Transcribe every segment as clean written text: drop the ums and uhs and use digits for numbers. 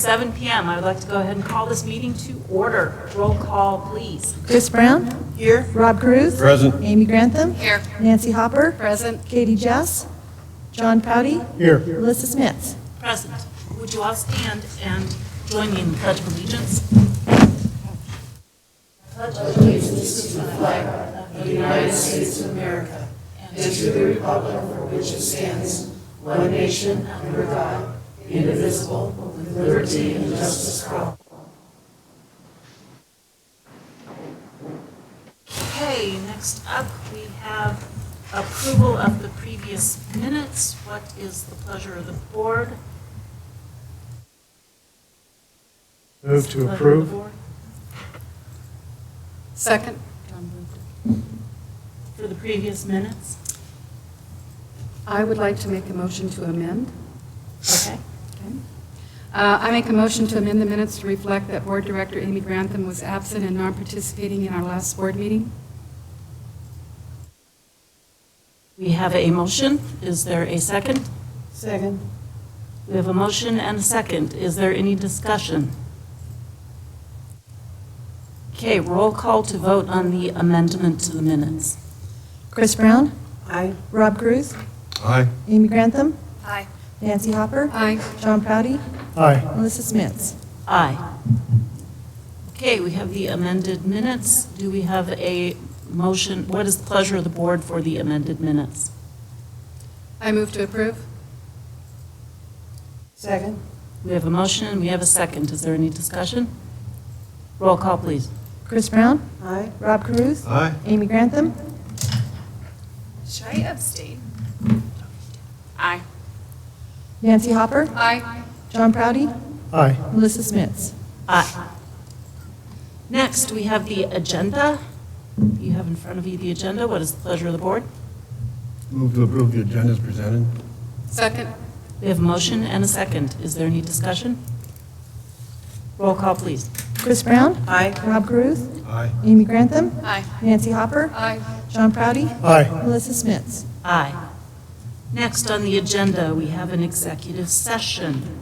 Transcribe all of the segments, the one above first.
7 p.m. I would like to go ahead and call this meeting to order. Roll call, please. Chris Brown? Here. Rob Cruz? Present. Amy Grantham? Here. Nancy Hopper? Present. Katie Jess? John Prouty? Here. Melissa Smits? Present. Would you all stand and join me in the Pledge of Allegiance? Pledge allegiance to the flag of the United States of America and to the republic for which it stands, one nation, under God, indivisible, with liberty and justice for all. Okay, next up we have approval of the previous minutes. What is the pleasure of the board? Move to approve. Second. For the previous minutes? I would like to make a motion to amend. Okay. I make a motion to amend the minutes to reflect that Board Director Amy Grantham was absent and non-participating in our last board meeting. We have a motion. Is there a second? Second. We have a motion and a second. Is there any discussion? Okay, roll call to vote on the amendment to the minutes. Chris Brown? Aye. Rob Cruz? Aye. Amy Grantham? Aye. Nancy Hopper? Aye. John Prouty? Aye. Melissa Smits? Aye. Okay, we have the amended minutes. Do we have a motion? What is the pleasure of the board for the amended minutes? I move to approve. Second. We have a motion and we have a second. Is there any discussion? Roll call, please. Chris Brown? Aye. Rob Cruz? Aye. Amy Grantham? Should I abstain? Aye. Nancy Hopper? Aye. John Prouty? Aye. Melissa Smits? Aye. Next, we have the agenda. You have in front of you the agenda. What is the pleasure of the board? Move to approve the agenda as presented. Second. We have a motion and a second. Is there any discussion? Roll call, please. Chris Brown? Aye. Rob Cruz? Aye. Amy Grantham? Aye. Nancy Hopper? Aye. John Prouty? Aye. Melissa Smits? Aye. Next on the agenda, we have an executive session.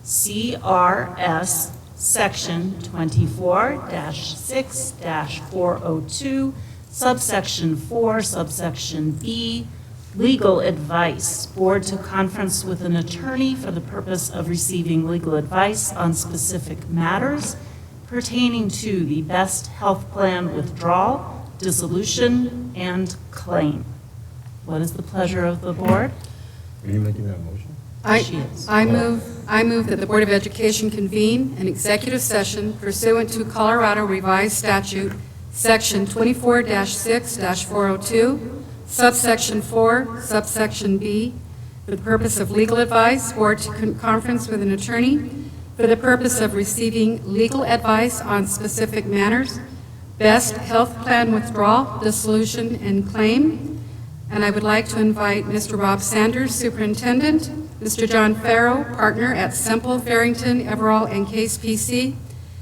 CRS Section 24-6-402, subsection 4, subsection B, legal advice. Board to conference with an attorney for the purpose of receiving legal advice on specific matters pertaining to the best health plan withdrawal, dissolution, and claim. What is the pleasure of the board? Are you making that motion? She is. I move that the Board of Education convene an executive session pursuant to Colorado Revised Statute, Section 24-6-402, subsection 4, subsection B, for the purpose of legal advice, or to conference with an attorney for the purpose of receiving legal advice on specific matters, best health plan withdrawal, dissolution, and claim. And I would like to invite Mr. Rob Sanders, Superintendent, Mr. John Farrow, partner at Semple, Farrington, Everall, and Case PC,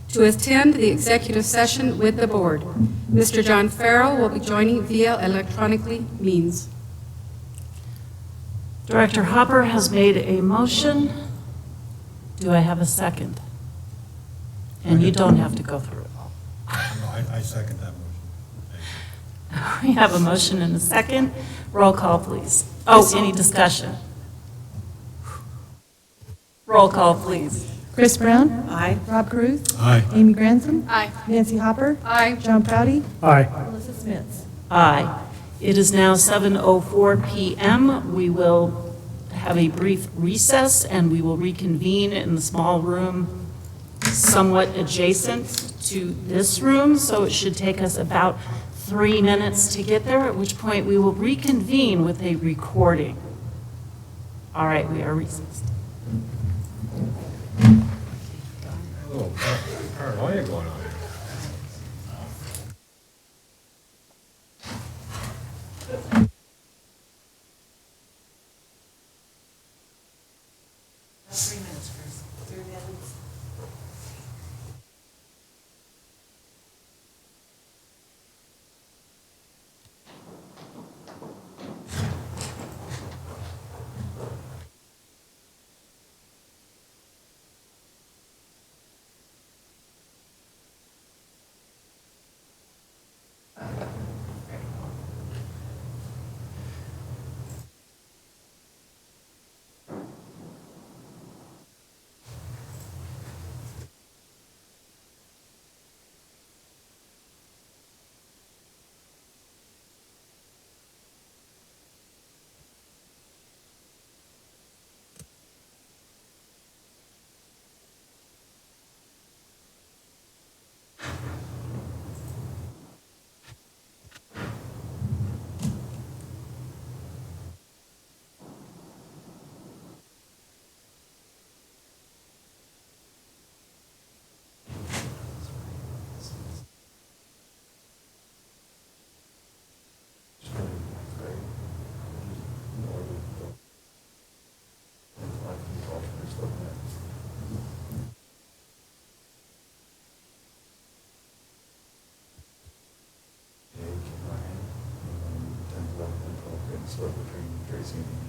to attend the executive session with the board. Mr. John Farrow will be joining via electronically means. Director Hopper has made a motion. Do I have a second? And you don't have to go through it all. I second that motion. We have a motion and a second. Roll call, please. Oh, any discussion? Roll call, please. Chris Brown? Aye. Rob Cruz? Aye. Amy Grantham? Aye. Nancy Hopper? Aye. John Prouty? Aye. Melissa Smits? Aye. It is now 7:04 p.m. We will have a brief recess, and we will reconvene in the small room somewhat adjacent to this room, so it should take us about 3 minutes to get there, at which point we will reconvene with a recording. All right, we are recessed. Oh, paranoia going on here. this evening.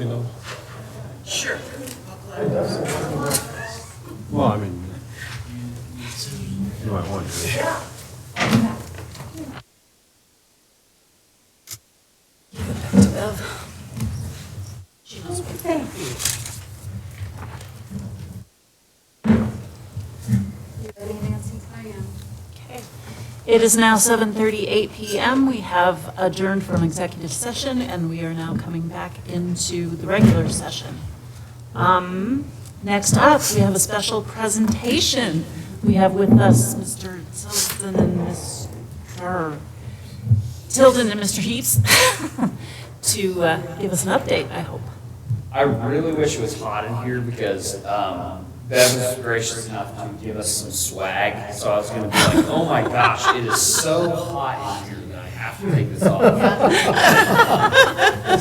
copy those? Sure. Well, I mean, you might want to. Okay. It is now 7:38 PM. We have adjourned from executive session, and we are now coming back into the regular session. Next up, we have a special presentation. We have with us Mr. Tilden and Mr. Heaps to give us an update, I hope. I really wish it was hot in here because Bev was gracious enough to give us some swag. So I was going to be like, oh my gosh, it is so hot in here that I have to take this off.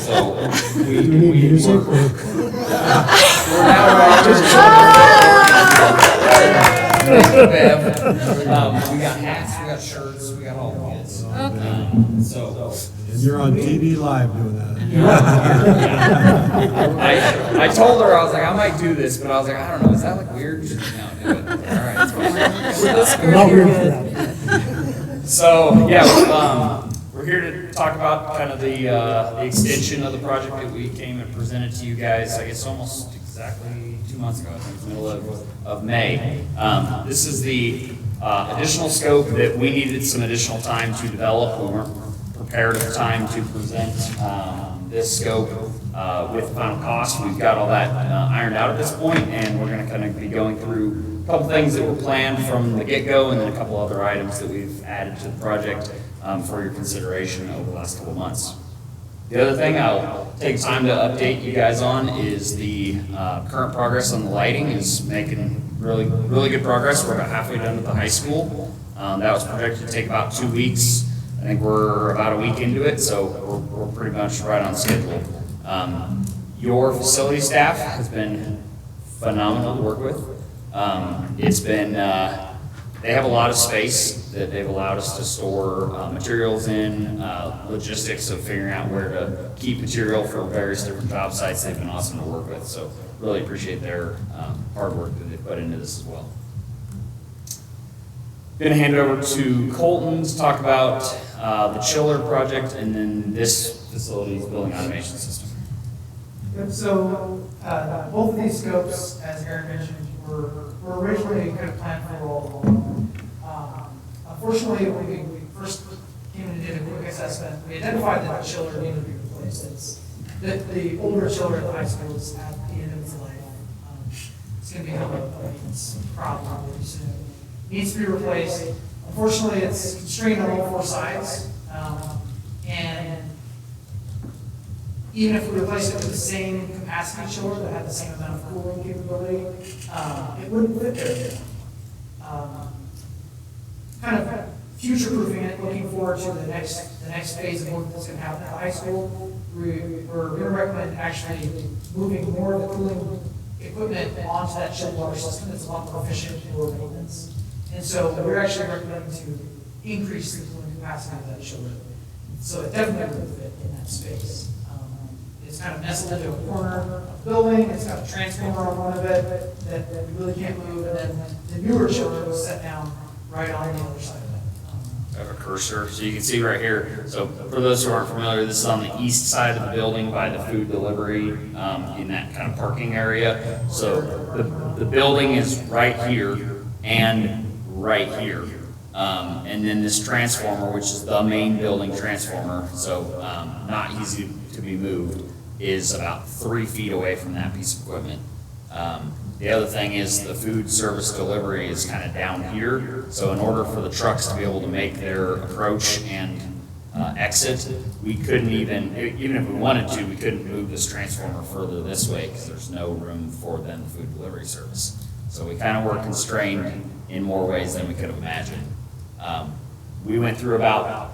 So we need music. We're now Bev. We got hats, we got shirts, we got all the kids. Okay. So. And you're on TV live doing that. I told her, I was like, I might do this, but I was like, I don't know, is that like weird? She's like, no, do it. All right, it's fine. Not weird for that. So, yeah, we're here to talk about kind of the extension of the project that we came and presented to you guys, I guess almost exactly 2 months ago, I think, the middle of May. This is the additional scope that we needed some additional time to develop. We weren't prepared at the time to present this scope with the final cost. We've got all that ironed out at this point, and we're going to kind of be going through a couple things that were planned from the get-go, and then a couple other items that we've added to the project for your consideration over the last couple months. The other thing I'll take time to update you guys on is the current progress on the lighting is making really good progress. We're about halfway done with the high school. That was projected to take about 2 weeks. I think we're about a week into it, so we're pretty much right on schedule. Your facility staff has been phenomenal to work with. It's been, they have a lot of space that they've allowed us to store materials in, logistics of figuring out where to keep material for various different job sites. They've been awesome to work with, so really appreciate their hard work that they've put into this as well. Going to hand it over to Colton to talk about the chiller project and then this facility's building automation system. Yep, so both of these scopes, as Aaron mentioned, were originally kind of planned for all of them. Unfortunately, when we first came in and did a quick assessment, we identified that the chiller needed to be replaced. The older chiller at the high school is at the end of its life. It's going to become a maintenance problem pretty soon. Needs to be replaced. Unfortunately, it's constrained on all 4 sides. And even if we replace it with the same capacity chiller that had the same amount of cooling capability, it wouldn't fit there. Kind of future-proofing it, looking forward to the next phase of work that's going to happen at the high school. We're going to recommend actually moving more of the cooling equipment onto that chilled water system that's a lot more efficient for maintenance. And so we're actually recommending to increase the cooling capacity of that chiller. So it definitely would fit in that space. It's kind of nestled into a corner of the building. It's got a transformer on one of it that we really can't move. And then the newer chiller was set down right on the other side of it. I have a cursor, so you can see right here. So for those who aren't familiar, this is on the east side of the building by the food delivery in that kind of parking area. So the building is right here and right here. And then this transformer, which is the main building transformer, so not easy to be moved, is about 3 feet away from that piece of equipment. The other thing is the food service delivery is kind of down here. So in order for the trucks to be able to make their approach and exit, we couldn't even if we wanted to, we couldn't move this transformer further this way because there's no room for then the food delivery service. So we kind of were constrained in more ways than we could have imagined. We went through about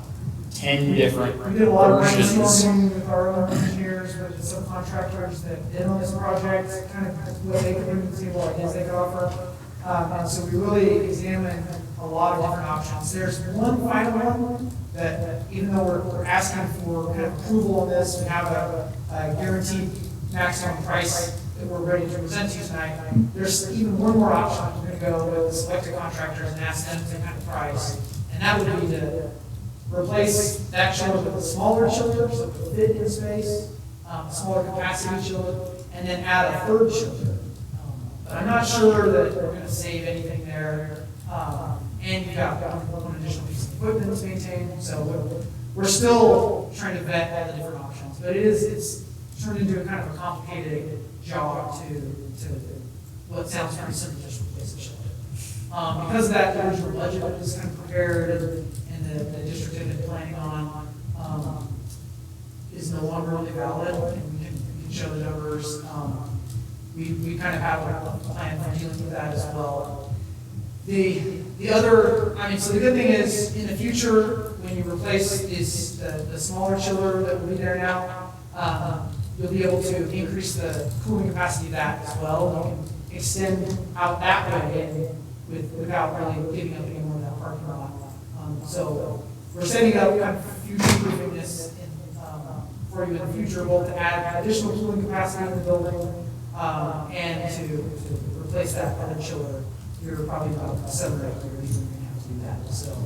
10 different We did a lot of versions. brainstorming with our own engineers, with the subcontractors that did on this project, kind of what they could bring to the table, ideas they could offer. And so we really examined a lot of different options. There's one final one that even though we're asking for kind of approval on this, we have a guaranteed maximum price that we're ready to present to you tonight, there's even one more option. We're gonna go with selected contractors and ask them to kind of price. And that would be to replace that chiller with a smaller chiller, so it would fit in space, smaller capacity chiller, and then add a third chiller. But I'm not sure that we're gonna save anything there. And you've got one additional piece of equipment to maintain, so we're still trying to vet all the different options. But it's turned into a kind of a complicated job to what sounds pretty simple, just replace the chiller. Because of that, the original budget that was kind of prepared and the district had been planning on, is no longer really valid, and we can show the numbers. We kind of have a plan for dealing with that as well. The other, so the good thing is, in the future, when you replace the smaller chiller that will be there now, you'll be able to increase the cooling capacity of that as well. You can extend out that way without really giving up any more of that parking lot. So we're setting up kind of future-proofing this for you in the future, both to add additional cooling capacity in the building and to replace that other chiller. You're probably about 7 or 8 years you're going to have to do that. So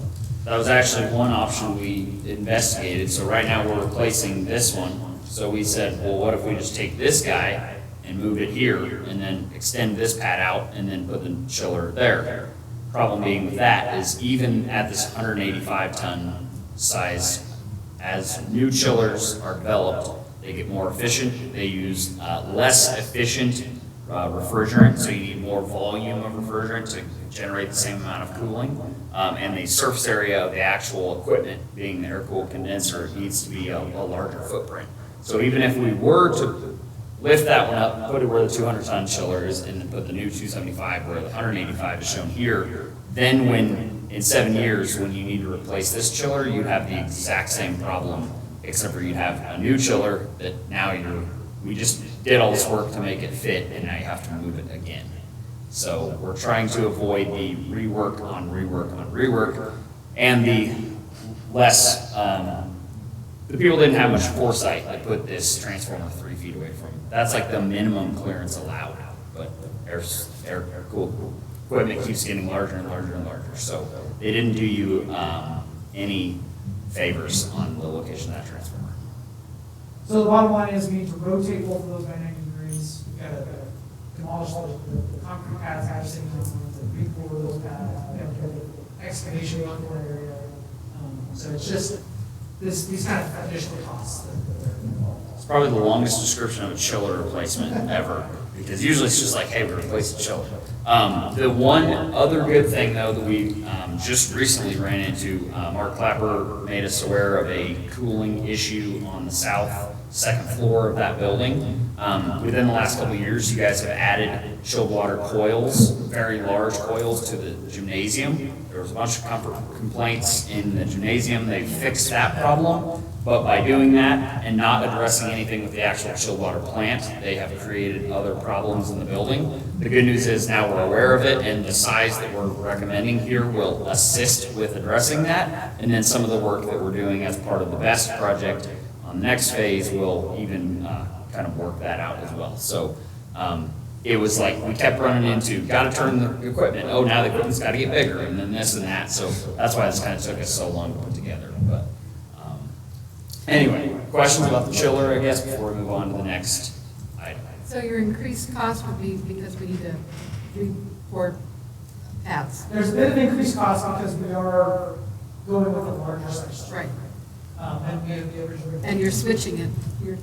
That was actually one option we investigated. So right now we're replacing this one. So we said, well, what if we just take this guy and move it here and then extend this pad out and then put the chiller there? Problem being with that is even at this 185 ton size, as new chillers are developed, they get more efficient. They use less efficient refrigerant, so you need more volume of refrigerant to generate the same amount of cooling. And the surface area of the actual equipment, being the air-cooled condenser, needs to be a larger footprint. So even if we were to lift that one up, put it where the 200-ton chiller is, and then put the new 275 where the 185 is shown here, then when, in 7 years, when you need to replace this chiller, you have the exact same problem, except for you'd have a new chiller that now we just did all this work to make it fit, and now you have to move it again. So we're trying to avoid the rework on rework on rework, and the less, the people didn't have much foresight to put this transformer 3 feet away from. That's like the minimum clearance allowed, but air-cooled equipment keeps getting larger and larger and larger. So they didn't do you any favors on the location of that transformer. So the bottom line is we need to rotate both of those by 90 degrees. We've got to demolish the concrete pads that are sitting on them, to re-pour those pads. We have to do excavation in one area. So it's just these kind of additional costs that are involved. It's probably the longest description of a chiller replacement ever, because usually it's just like, hey, we replaced the chiller. The one other good thing, though, that we just recently ran into, Mark Clapper made us aware of a cooling issue on the second floor of that building. Within the last couple of years, you guys have added chilled water coils, very large coils, to the gymnasium. There was a bunch of comfort complaints in the gymnasium. They fixed that problem, but by doing that and not addressing anything with the actual chilled water plant, they have created other problems in the building. The good news is now we're aware of it, and the size that we're recommending here will assist with addressing that. And then some of the work that we're doing as part of the BEST project on the next phase will even kind of work that out as well. So it was like we kept running into, got to turn the equipment. Oh, now the equipment's got to get bigger, and then this and that. So that's why this kind of took us so long to put together. But anyway, questions about the chiller, I guess, before we move on to the next item. So your increased cost would be because we need to re-pour pads. There's a bit of increased cost because we are going with a larger section. Right. And we have the original. And you're switching it.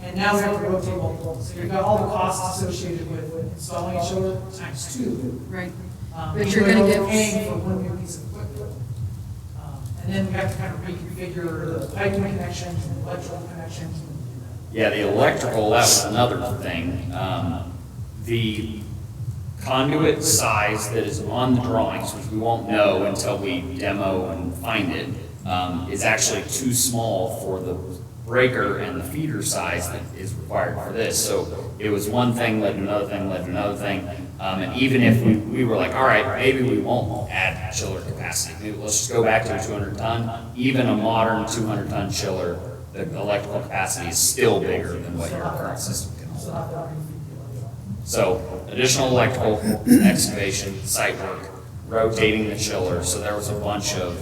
And now we have to rotate multiple. So you've got all the costs associated with installing a chiller times 2. Right. But But you're gonna get- paying for one new piece of equipment. And then we have to kind of reconfigure the piping connections and electrical connections. Yeah, the electrical, that was another thing. The conduit size that is on the drawings, which we won't know until we demo and find it, is actually too small for the breaker and the feeder size that is required for this. So it was one thing led to another thing, led to another thing. And even if we were like, all right, maybe we won't add chiller capacity. Maybe let's just go back to a 200-ton. Even a modern 200-ton chiller, the electrical capacity is still bigger than what your current system can hold. So still have to refeed the electrical. So additional electrical excavation, site work, rotating the chiller. So there was a bunch of,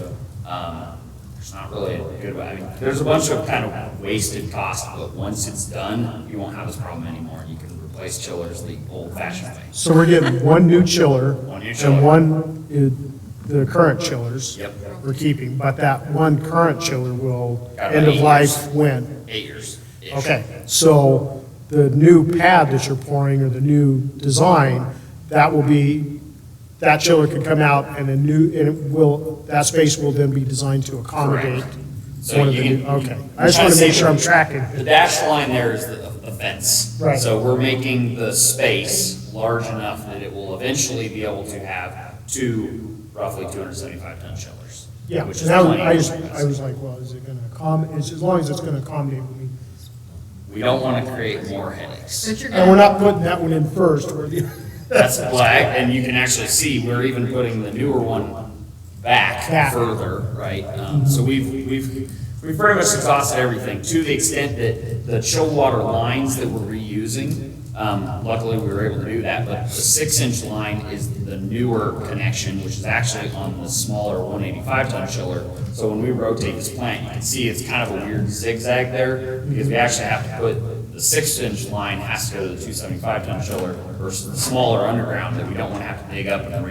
there's not really a good way, I mean, there's a bunch of kind of wasted cost, but once it's done, you won't have this problem anymore. You can replace chillers the old-fashioned way. So we're getting one new chiller. One new chiller. And one, the current chillers. Yep. We're keeping, but that one current chiller will Got end of 8 life years. when? 8 years. -ish. Okay, so the new pad that you're pouring or the new design, that will be, that chiller can come out and and it will, that space will then be designed to accommodate Correct. So one of you the can. new, okay. I just want to make sure I'm tracking. The dashed line there is the fence. Right. So we're making the space large enough that it will eventually be able to have two roughly 275-ton chillers. Yeah, Which is and that was- plenty. I was like, well, is it going to accommodate, as long as it's going to accommodate me. We don't want to create more headaches. But you're And we're gonna, not putting that one in first, or the, That's why, and you can actually see, we're even putting the newer one back Back. further, right? So we've pretty much exhausted everything to the extent that the chill water lines that we're reusing, luckily we were able to do that, but the 6-inch line is the newer connection, which is actually on the smaller 185-ton chiller. So when we rotate this plant, you can see it's kind of a weird zigzag there, because we actually have to put, the 6-inch line has to go to the 275-ton chiller versus the smaller underground that we don't want to have to dig up and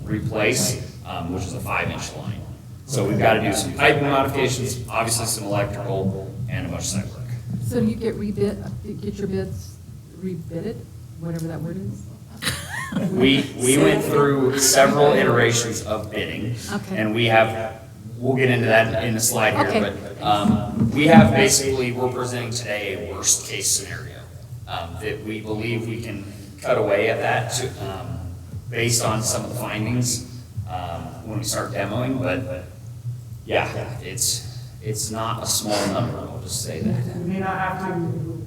replace, which is a 5-inch line. So we've got to do some piping modifications, obviously some electrical, and a bunch of site work. so do you get get your bids rebid, whatever that word is? We went through several iterations of bidding, Okay. and we'll get into that in a slide here, Okay. but we have basically, we're presenting today a worst-case scenario that we believe we can cut away at that based on some of the findings when we start demoing, but yeah, it's not a small number, I'll just say that. We may not have to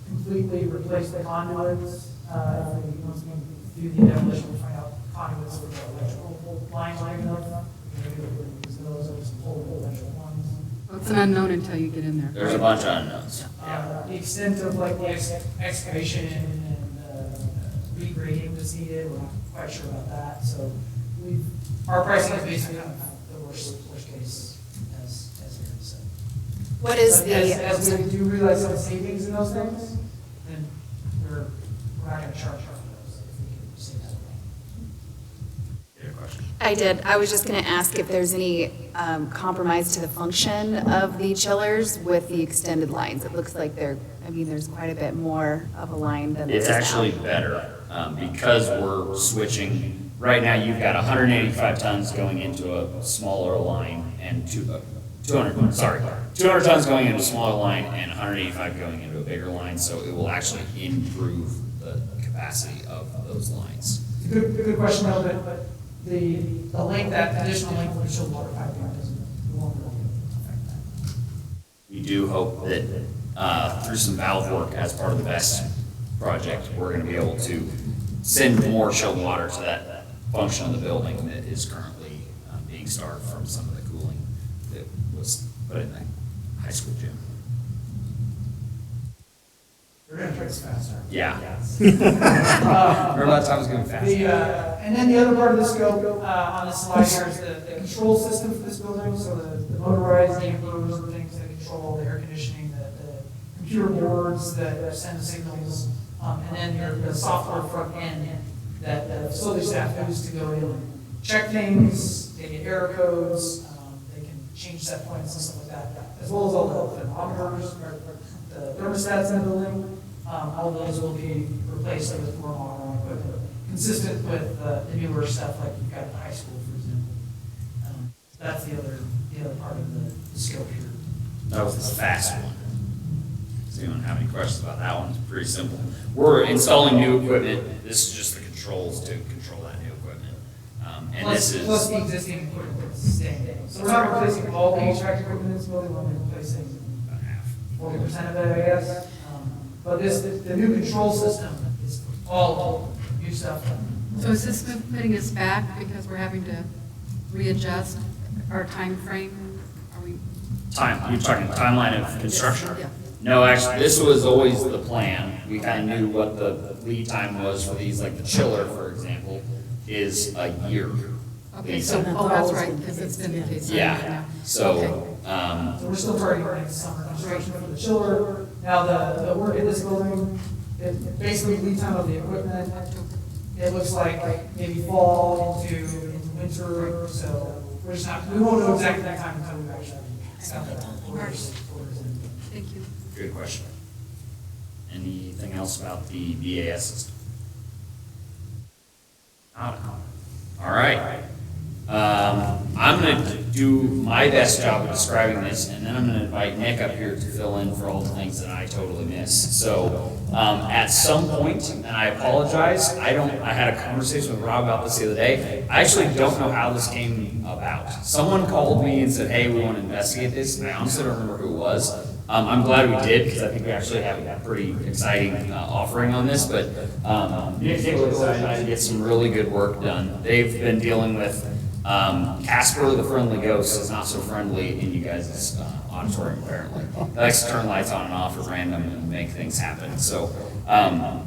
completely replace the conduits, if we, once we do the demolition, we find out conduits with the electrical lines long enough. Maybe we can use those as pull electrical ones. Well, it's an unknown until you get in there. There's a bunch of unknowns. The extent of like the excavation and regrading that's needed, we're not quite sure about that, so our pricing is based on kind of the worst case as Aaron said. What is But the, as we do realize some savings in those things, then we're not gonna charge for those if we can save that money. Your question? I did, I was just going to ask if there's any compromise to the function of the chillers with the extended lines. It looks like there's quite a bit more of a line than there is It's now. actually better, because we're switching, right now you've got 185 tons going into a smaller line and 200 tons going into a smaller line and 185 going into a bigger line, so it will actually improve the capacity of those lines. Good question, though, but the length, that additional length of the chilled water piping won't really affect that. We do hope that through some valve work as part of the BEST project, we're going to be able to send more chilled water to that function of the building that is currently being starved from some of the cooling that was put in the high school gym. We're gonna try this faster. Yeah. Remember that time was going fast? And then the other part of the scope on this slide here is the control system for this building, so the motorized dampers and things that control the air conditioning, the computer boards that send the signals, and then the software front end that the facility staff use to go in and check things, they get error codes, they can change set points and stuff like that, as well as all the thermometers, or the thermostats in the building. All of those will be replaced with more modern equipment, consistent with the newer stuff like you've got at the high school, for example. That's the other part of the scope here. That was the fast one. Does anyone have any questions about that one? It's pretty simple. We're installing new equipment. This is just the controls to control that new equipment. And Plus this the is, existing equipment that's staying. So we're not replacing all the HVAC equipment in this building, we're only replacing about half. 40% of it, I guess. But the new control system is all new stuff. So is this putting us back because we're having to readjust our time frame? Are we? You're talking timeline of construction? Yeah. No, actually, this was always the plan. We kind of knew what the lead time was for these, like the chiller, for example, is a year. Okay, lead so, time. oh, that's right, because it's been the case. Yeah, so, So we're still targeting summer construction for the chiller. Now, the work in this building, it basically lead time of the equipment, it looks like maybe fall into winter, so we're just not, we won't know exactly that time until we've actually got the orders in. Thank you. good question. Anything else about the BAS system? Not. All right. I'm gonna do my best job of describing this, and then I'm gonna invite Nick up here to fill in for all the things that I totally missed. So, at some point, and I apologize, I had a conversation with Rob about this the other day. I actually don't know how this came about. Someone called me and said, hey, we want to investigate this, and I honestly don't remember who it was. I'm glad we did, because I think we actually have a pretty exciting offering on this, but Nick's really excited to get some really good work done. They've been dealing with Casper the Friendly Ghost is not so friendly in you guys' auditorium, apparently. He likes to turn lights on and off at random and make things happen. So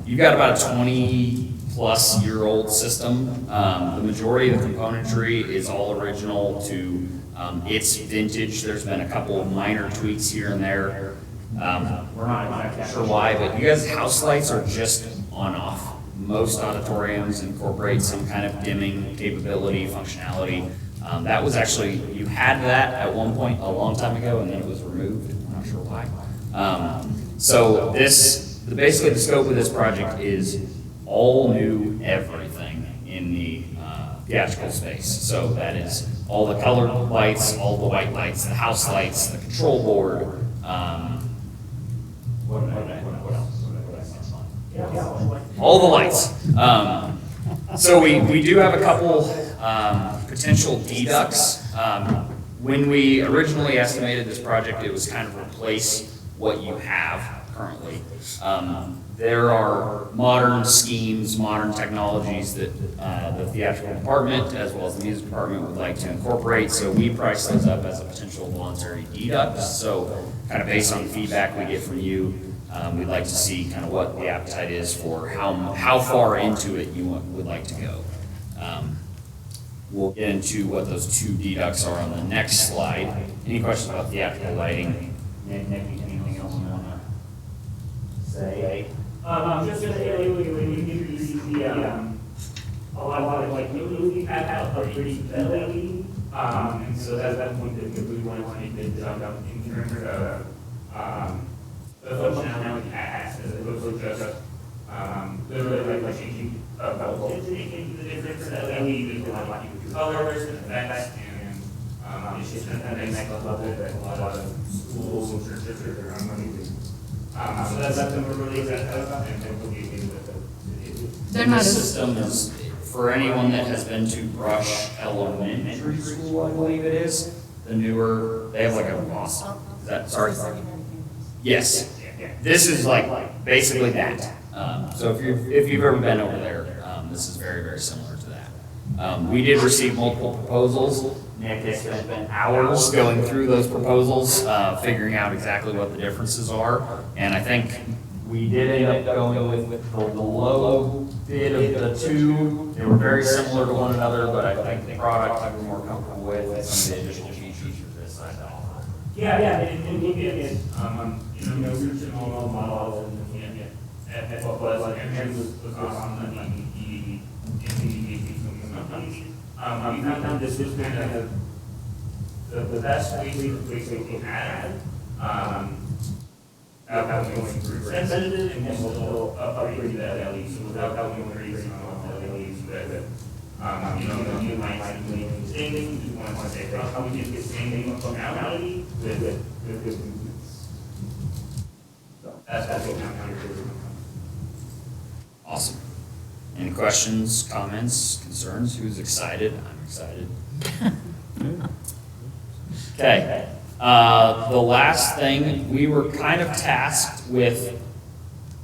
you've got about a 20-plus-year-old system. The majority of the componentry is all original to its vintage. There's been a couple of minor tweaks here and there. We're not exactly sure why, but you guys' house lights are just on-off. Most auditoriums incorporate some kind of dimming capability, functionality. That was actually, you had that at one point a long time ago, and then it was removed. I'm not sure why. So basically the scope of this project is all new everything in the theatrical space. So that is all the colored lights, all the white lights, the house lights, the control board. What else? All the lights. So we do have a couple potential deducts. When we originally estimated this project, it was kind of replace what you have currently. There are modern schemes, modern technologies that the theatrical department as well as the music department would like to incorporate. So we price those up as a potential voluntary deduct. So kind of based on the feedback we get from you, we'd like to see kind of what the appetite is for how far into it you would like to go. We'll get into what those two deducts are on the next slide. Any questions about theatrical lighting? Nick, anything else you want to say? Just to say, when you introduce the, a lot of like movie had a pretty LED, and so that's that point that we want to make the jump up in terms of, the functionality as opposed to just, literally like changing a voltage, making the difference. LED, we can like colors and effects, and, it's just kind of that next level that a lot of schools and churches are running. So that's something we're really excited about, and we'll be able to. They're not This as, system is, for anyone that has been to Brush Elementary School, I believe it is, the newer, they have like a Boston, is that, sorry? Yes, this is like basically that. So if you've ever been over there, this is very, very similar to that. We did receive multiple proposals. Nick has spent hours going through those proposals, figuring out exactly what the differences are. And I think we did end up going with the low bid of the two. They were very similar to one another, but I think the product we were more comfortable with some of the additional features this side to offer. Yeah, and looking at, researching all the models and looking at what was, and was on the companies. We found this was kind of the best way we had, without going through sensitive and still upgrading the LEDs, so without going crazy on the LEDs, that, new lights and doing the same thing, we want to say, how we get the same functionality with that's what we're doing. Awesome. Any questions, comments, concerns? Who's excited? I'm excited. Okay. The last thing, we were kind of tasked with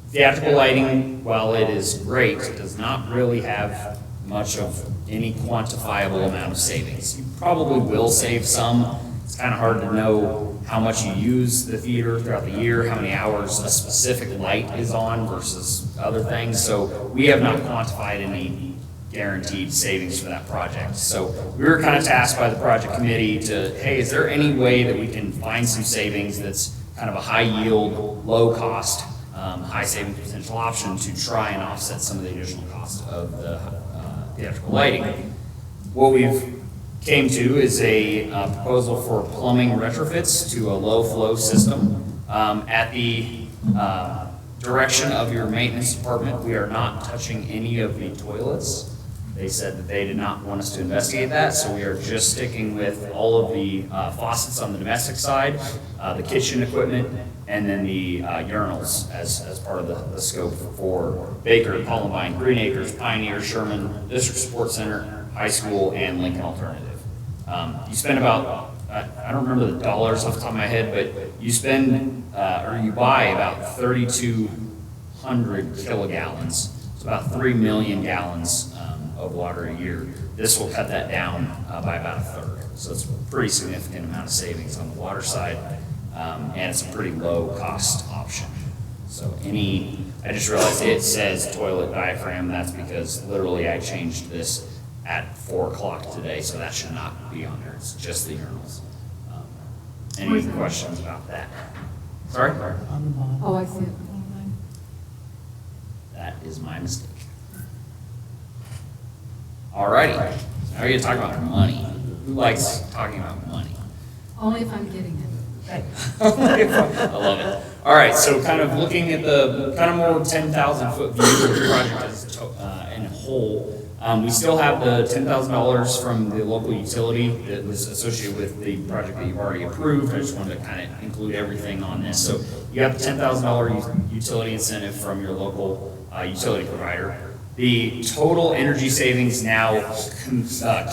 theatrical lighting. While it is great, it does not really have much of any quantifiable amount of savings. You probably will save some. It's kind of hard to know how much you use the theater throughout the year, how many hours a specific light is on versus other things. So we have not quantified any guaranteed savings for that project. So we were kind of tasked by the project committee to, hey, is there any way that we can find some savings that's kind of a high yield, low cost, high savings potential option to try and offset some of the additional cost of the theatrical lighting. What we've came to is a proposal for plumbing retrofits to a low flow system. At the direction of your maintenance department, we are not touching any of the toilets. They said that they did not want us to investigate that, so we are just sticking with all of the faucets on the domestic side, the kitchen equipment, and then the urinals as part of the scope for Baker, Columbine, Green Acres, Pioneer, Sherman, District Support Center, High School, and Lincoln Alternative. You spend about, I don't remember the dollars off the top of my head, but you spend, or you buy about 3,200 kilogallons. It's about 3 million gallons of water a year. This will cut that down by about a third. So it's a pretty significant amount of savings on the water side, and it's a pretty low cost option. So I just realized it says toilet diaphragm. That's because literally I changed this at 4 o'clock today, so that should not be on there. It's just the urinals. Any questions about that? Sorry? Oh, I see it. That is my mistake. Alrighty, now you're talking about money. Who likes talking about money? Only if I'm getting it. I love it. All right, so kind of looking at the kind of more 10,000 foot view of the project as in a whole, we still have the $10,000 from the local utility that was associated with the project that you've already approved. I just wanted to kind of include everything on this. So you have the $10,000 utility incentive from your local utility provider. The total energy savings now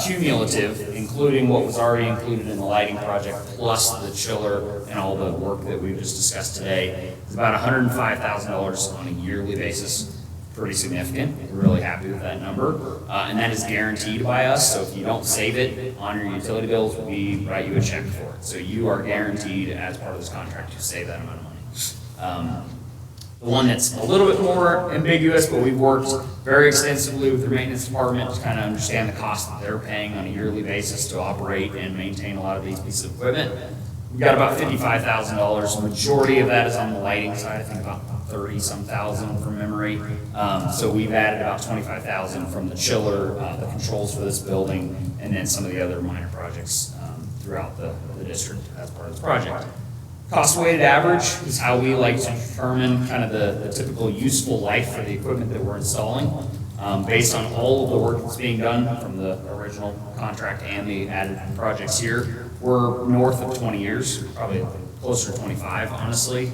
cumulative, including what was already included in the lighting project, plus the chiller and all the work that we've just discussed today, is about $105,000 on a yearly basis. Pretty significant. We're really happy with that number. And that is guaranteed by us. So if you don't save it on your utility bills, we write you a check for it. So you are guaranteed as part of this contract to save that amount of money. The one that's a little bit more ambiguous, but we've worked very extensively with the maintenance department to kind of understand the cost that they're paying on a yearly basis to operate and maintain a lot of these pieces of equipment. We've got about $55,000. The majority of that is on the lighting side. I think about 30-some thousand from memory. So we've added about 25,000 from the chiller, the controls for this building, and then some of the other minor projects throughout the district as part of this project. Cost weighted average is how we like to determine kind of the typical useful life for the equipment that we're installing. Based on all of the work that's being done from the original contract and the added projects here, we're north of 20 years, probably closer to 25, honestly.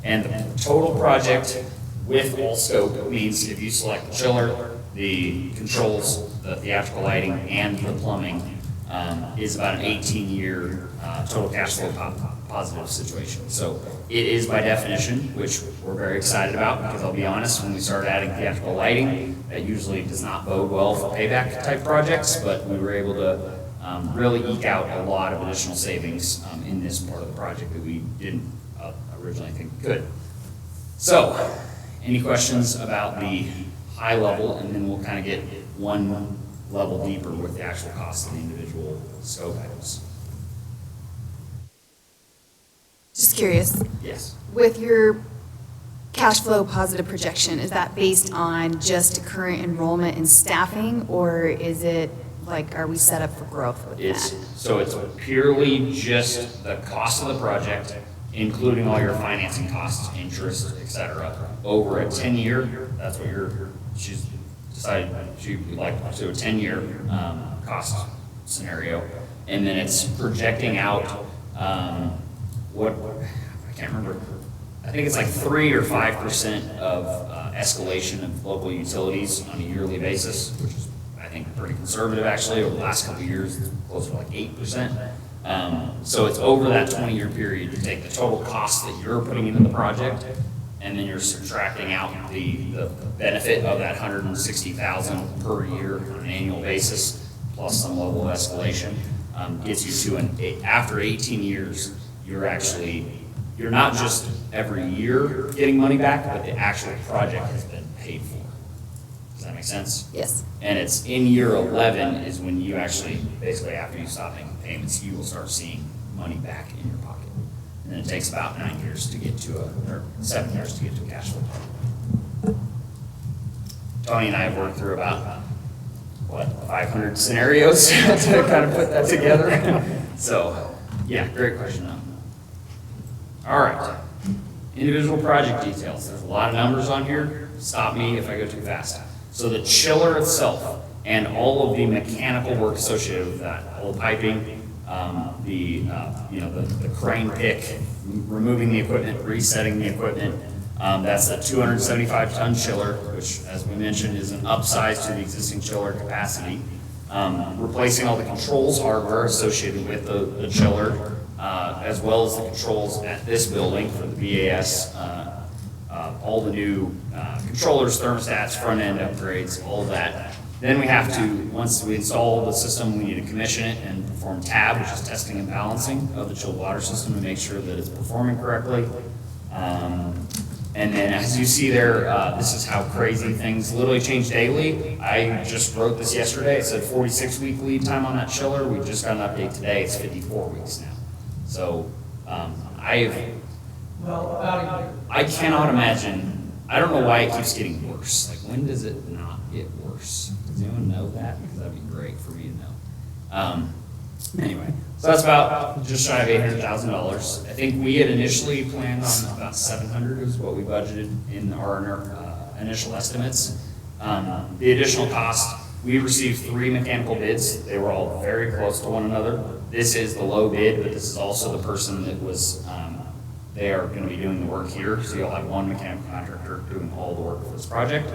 And the total project with all scope means if you select the chiller, the controls, the theatrical lighting, and the plumbing, is about an 18-year total cash flow positive situation. So it is by definition, which we're very excited about, because I'll be honest, when we started adding theatrical lighting, that usually does not bode well for payback type projects, but we were able to really eke out a lot of additional savings in this part of the project that we didn't originally think we could. So, any questions about the high level, and then we'll kind of get one level deeper with the actual cost of the individual scope items. Just curious, Yes. with your cash flow positive projection, is that based on just current enrollment and staffing, or is it like, are we set up for growth with that? So it's purely just the cost of the project, including all your financing costs, interest, et cetera, over a 10-year, that's what she's decided she would like to do, a 10-year cost scenario. And then it's projecting out I can't remember, I think it's like 3 or 5% of escalation of local utilities on a yearly basis, which is, I think, pretty conservative actually. Over the last couple of years, it's closer to like 8%. So it's over that 20-year period. You take the total cost that you're putting into the project, and then you're subtracting out the benefit of that $160,000 per year on an annual basis, plus some level of escalation, gets you to after 18 years, you're not just every year getting money back, but the actual project has been paid for. Does that make sense? Yes. And it's in year 11 is when you actually, basically after you stop making payments, you will start seeing money back in your pocket. And then it takes about 9 years to get to or 7 years to get to a cash flow. Tony and I have worked through about, 500 scenarios to kind of put that together. So, yeah, great question though. All right, individual project details. There's a lot of numbers on here. Stop me if I go too fast. So the chiller itself and all of the mechanical work associated with that, all the piping, the crane pick, removing the equipment, resetting the equipment. That's a 275-ton chiller, which, as we mentioned, is an upsize to the existing chiller capacity. Replacing all the controls hardware associated with the chiller, as well as the controls at this building for the BAS, all the new controllers, thermostats, front-end upgrades, all of that. Then we have to, once we install the system, we need to commission it and perform TAB, which is testing and balancing of the chilled water system to make sure that it's performing correctly. And then as you see there, this is how crazy things literally change daily. I just wrote this yesterday. It said 46-week lead time on that chiller. We just got an update today. It's 54 weeks now. So Well, about a year. I cannot imagine, I don't know why it keeps getting worse. Like, when does it not get worse? Does anyone know that? Because that'd be great for me to know. Anyway, so that's about just shy of $800,000. I think we had initially planned on about 700 is what we budgeted in our initial estimates. The additional cost, we received 3 mechanical bids. They were all very close to one another. This is the low bid, but this is also the person that was, they are going to be doing the work here. So you'll have one mechanical contractor doing all the work for this project.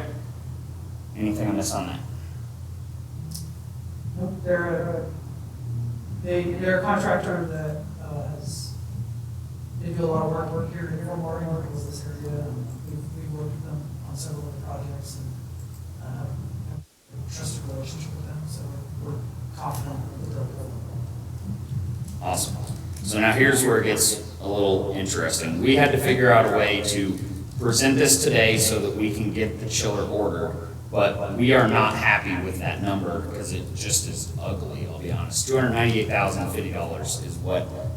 Anything I missed on that? Nope, they're a contractor that they do a lot of work here in Fort Lauderdale, because this area. We've worked with them on several other projects and have a trusted relationship with them, so we're confident that they'll pull them. Awesome. So now here's where it gets a little interesting. We had to figure out a way to present this today so that we can get the chiller ordered, but we are not happy with that number because it just is ugly, I'll be honest. $298,050 is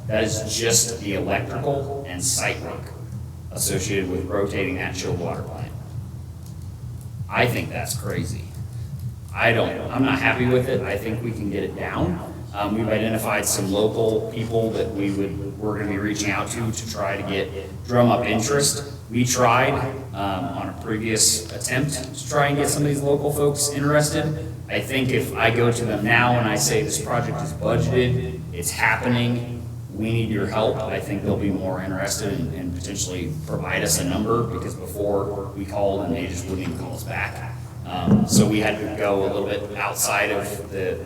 that is just the electrical and site work associated with rotating that chilled water plant. I think that's crazy. I'm not happy with it. I think we can get it down. We've identified some local people that we're going to be reaching out to try to drum up interest. We tried on a previous attempt to try and get some of these local folks interested. I think if I go to them now and I say this project is budgeted, it's happening, we need your help, I think they'll be more interested and potentially provide us a number, because before we called and they just wouldn't even call us back. So we had to go a little bit outside of the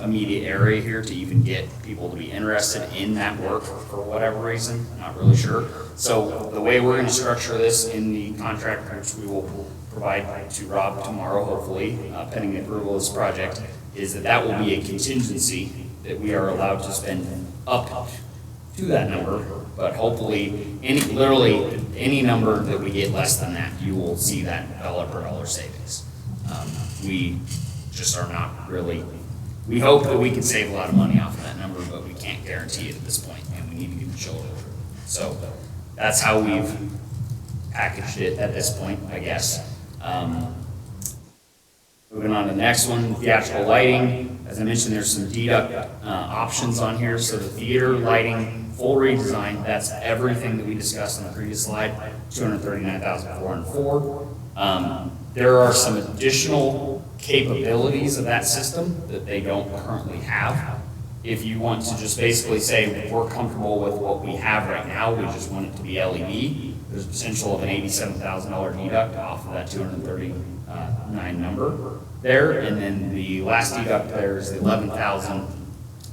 immediate area here to even get people to be interested in that work for whatever reason. I'm not really sure. So the way we're going to structure this in the contract, which we will provide to Rob tomorrow, hopefully, pending the approval of this project, is that will be a contingency that we are allowed to spend up to that number, but hopefully literally any number that we get less than that, you will see that dollar per dollar savings. We just are not really, we hope that we can save a lot of money off of that number, but we can't guarantee it at this point, and we need to get the chiller ordered. So that's how we've packaged it at this point, I guess. Moving on to the next one, theatrical lighting. As I mentioned, there's some deduct options on here. So the theater lighting, full redesign, that's everything that we discussed on the previous slide, $239,404. There are some additional capabilities of that system that they don't currently have. If you want to just basically say, we're comfortable with what we have right now, we just want it to be LED, there's potential of an $87,000 deduct off of that 239 number there. And then the last deduct there is the $11,000.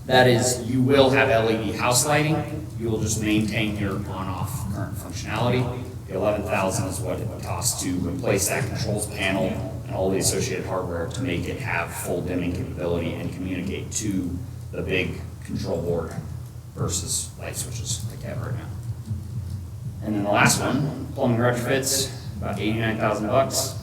That is, you will have LED house lighting, you will just maintain your on-off current functionality. The $11,000 is what it would cost to replace that controls panel and all the associated hardware to make it have full dimming capability and communicate to the big control board versus light switches like you have right now. And then the last one, plumbing retrofits, about $89,000,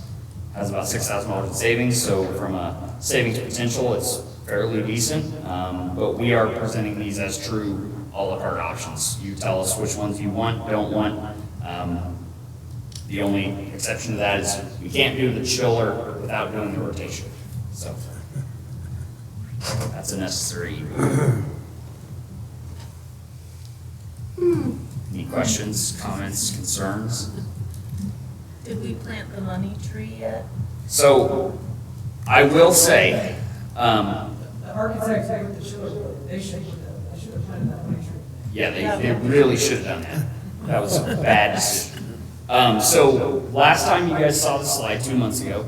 has about $6,000 in savings, so from a savings potential, it's fairly decent. But we are presenting these as true a la carte options. You tell us which ones you want, don't want. The only exception to that is we can't do the chiller without doing the rotation. So that's a necessary evil. Any questions, comments, concerns? Did we plant the money tree yet? So I will say, The architects with the chiller, they should have planted that money tree. yeah, they really should have done that. That was a bad decision. So last time you guys saw the slide 2 months ago,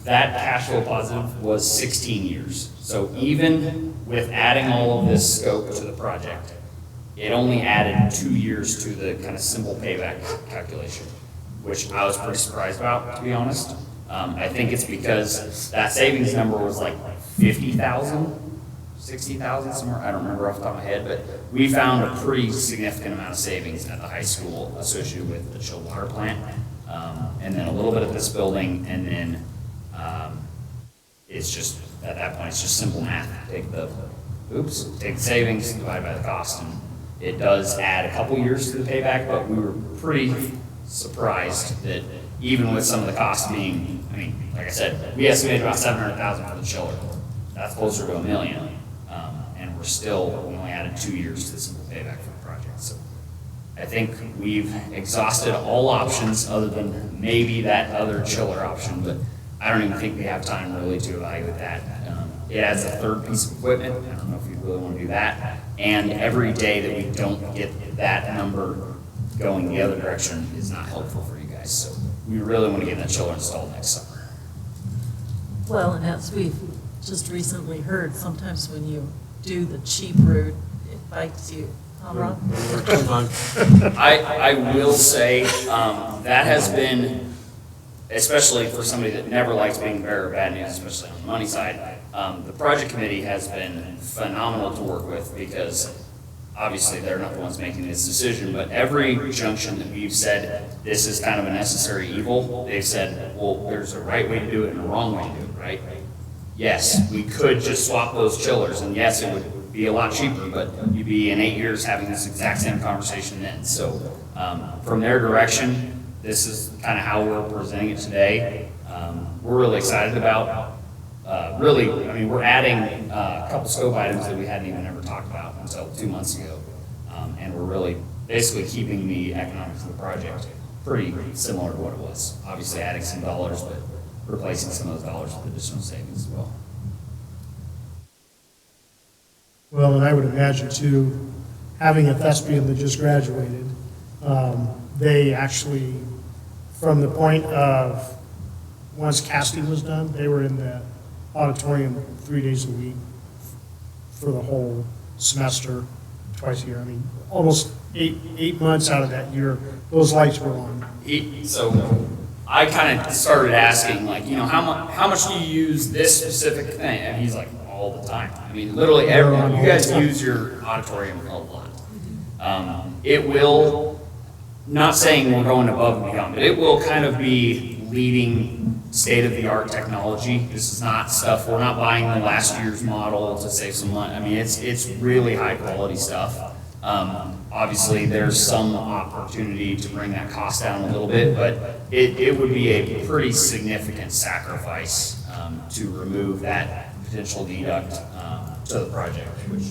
that cash flow positive was 16 years. So even with adding all of this scope to the project, it only added 2 years to the kind of simple payback calculation, which I was pretty surprised about, to be honest. I think it's because that savings number was like 50,000, 60,000 somewhere, I don't remember off the top of my head, but we found a pretty significant amount of savings at the high school associated with the chilled water plant, and then a little bit at this building, and then it's just, at that point, it's just simple math. Take the savings, divide by the cost, and it does add a couple years to the payback, but we were pretty surprised that even with some of the costs being, I mean, like I said, we estimated about 700,000 for the chiller. That's closer to $1 million. And we only added 2 years to the simple payback for the project. So I think we've exhausted all options other than maybe that other chiller option, but I don't even think we have time really to evaluate that. It adds a third piece of equipment. I don't know if you really want to do that. And every day that we don't get that number going the other direction is not helpful for you guys. So we really want to get that chiller installed next summer. Well, and as we've just recently heard, sometimes when you do the cheap route, it bites you. Ron? I will say that has been, especially for somebody that never likes being the bearer of bad news, especially on the money side, the project committee has been phenomenal to work with because obviously they're not the ones making this decision, but every junction that we've said this is kind of a necessary evil, they've said, well, there's a right way to do it and a wrong way to do it, right? Yes, we could just swap those chillers, and yes, it would be a lot cheaper, but you'd be in 8 years having this exact same conversation then. So from their direction, this is kind of how we're presenting it today. We're really excited about, we're adding a couple scope items that we hadn't even ever talked about until 2 months ago. And we're really basically keeping the economics of the project pretty similar to what it was. Obviously adding some dollars, but replacing some of those dollars with additional savings as well. Well, and I would imagine too, having a thespian that just graduated, they actually, from the point of, once casting was done, they were in the auditorium 3 days a week for the whole semester, twice a year. I mean, almost eight months out of that year, those lights were on. So I kind of started asking, like, how much do you use this specific thing? And he's like, all the time. I mean, literally, you guys use your auditorium a lot. It will, not saying we're going above and beyond, but it will kind of be leading state-of-the-art technology. This is not stuff, we're not buying the last year's model to save some money. I mean, it's really high-quality stuff. Obviously, there's some opportunity to bring that cost down a little bit, but it would be a pretty significant sacrifice to remove that potential deduct to the project. Which,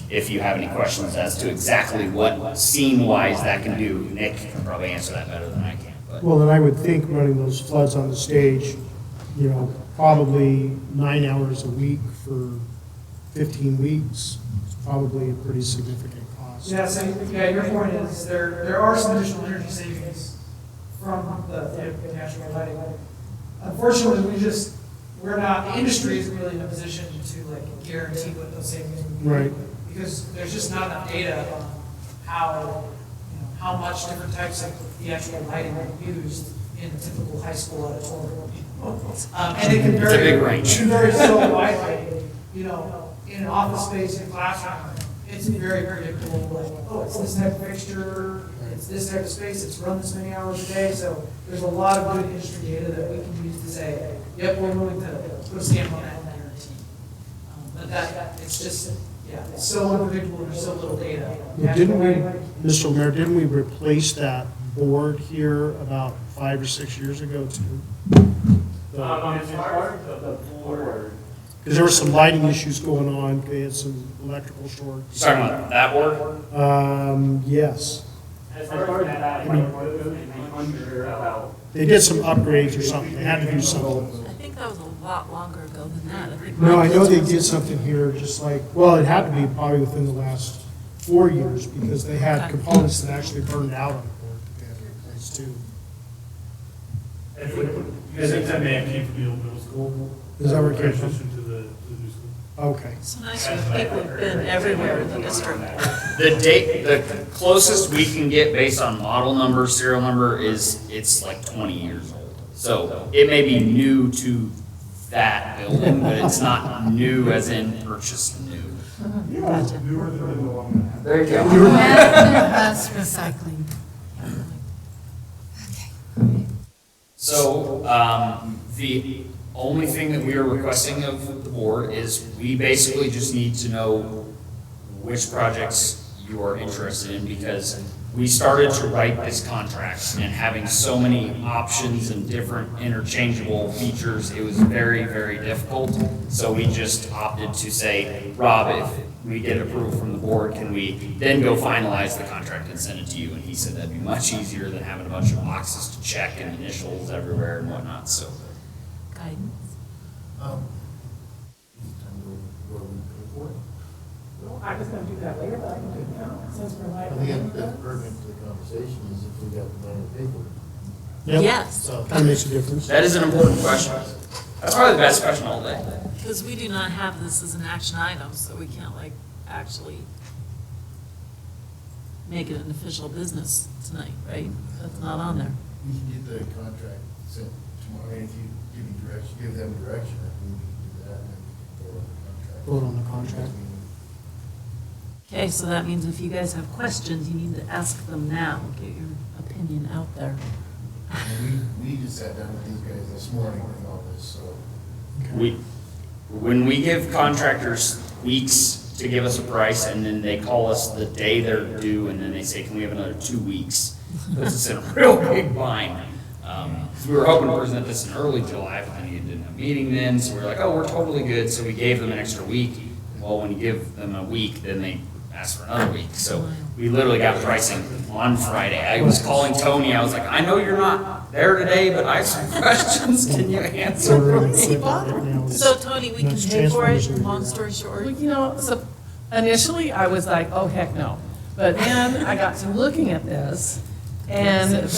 if you have any questions as to exactly what scene-wise that can do, Nick can probably answer that better than I can. But. Well, then I would think running those floods on the stage, probably 9 hours a week for 15 weeks is probably a pretty significant cost. Yeah, so, your point is there are some additional energy savings from the natural lighting. Unfortunately, the industry isn't really in a position to guarantee what those savings would be. Right. Because there's just not enough data on how much different types of theatrical lighting are used in a typical high school auditorium. And it can vary. It's a big range. It can vary so widely, in an office space, in a classroom, it's very predictable, like, oh, it's this type of fixture, it's this type of space, it's run this many hours a day, so there's a lot of good industry data that we can use to say, yep, we're willing to put a stamp on that guarantee. But that, it's just, yeah, it's so unpredictable, there's so little data. Well, didn't we, Mr. Mayor, didn't we replace that board here about 5 or 6 years ago too? As far as the board, Because there were some lighting issues going on, they had some electrical shorts. Sorry about that board? Yes. as far as that, like, I wonder about. They did some upgrades or something, they had to do something. I think that was a lot longer ago than that. I think No, I know they mine did something here, just like, well, it had to be probably within the last 4 years, because they had components that actually burned out on the board that they had to replace too. You guys think that may have came from the old middle school? Is that where it came from? Transition to the new school. Okay. It's nice when people have been everywhere in the district. The closest we can get based on model number, serial number is, it's like 20 years old. So it may be new to that building, but it's not new as in purchased new. There you go. Mass recycling. So, the only thing that we are requesting of the board is we basically just need to know which projects you are interested in, because we started to write this contract and having so many options and different interchangeable features, it was very, very difficult. So we just opted to say, Rob, if we get approval from the board, can we then go finalize the contract and send it to you? And he said that'd be much easier than having a bunch of boxes to check and initials everywhere and whatnot, so. Guidance. Well, I was gonna do that later, but I can do it now, since we're I think that's pertinent to the conversation is if we got the money to pay for it. Yep. Yes, So, Kind of makes a difference. That is an important question. That's probably the best question all day. because we do not have this as an action item, so we can't like actually make it an official business tonight, right? That's not on there. we can get the contract sent tomorrow, and if you give them direction, I think we can do that, and then vote on the contract. Vote on the contract. Okay, so that means if you guys have questions, you need to ask them now, get your opinion out there. And we just sat down with these guys this morning and all this, so. When we give contractors weeks to give us a price, and then they call us the day they're due, and then they say, can we have another 2 weeks? Puts us in a real big bind. We were hoping to present this in early July, but then you didn't have a meeting then, so we were like, oh, we're totally good, so we gave them an extra week. Well, when you give them a week, then they ask for another week, so we literally got pricing on Friday. I was calling Tony, I was like, I know you're not there today, but I have some questions, can you answer for We're me? flip out right now. So Tony, we can Next pay for it, transfers are- long story short. Well, you know, so initially I was like, oh, heck no. But then I got to looking at this, and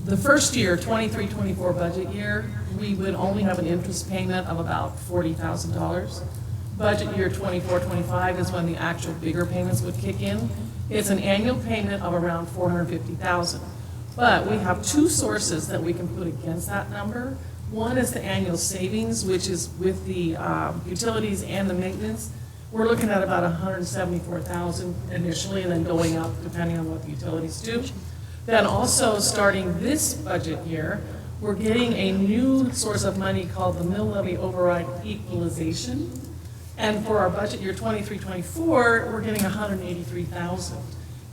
the first year, 23-24 budget year, we would only have an interest payment of about $40,000. Budget year 24-25 is when the actual bigger payments would kick in. It's an annual payment of around $450,000. But we have two sources that we can put against that number. One is the annual savings, which is with the utilities and the maintenance. We're looking at about $174,000 initially, and then going up depending on what the utilities do. Then also, starting this budget year, we're getting a new source of money called the mill levy override equalization. And for our budget year 23-24, we're getting $183,000.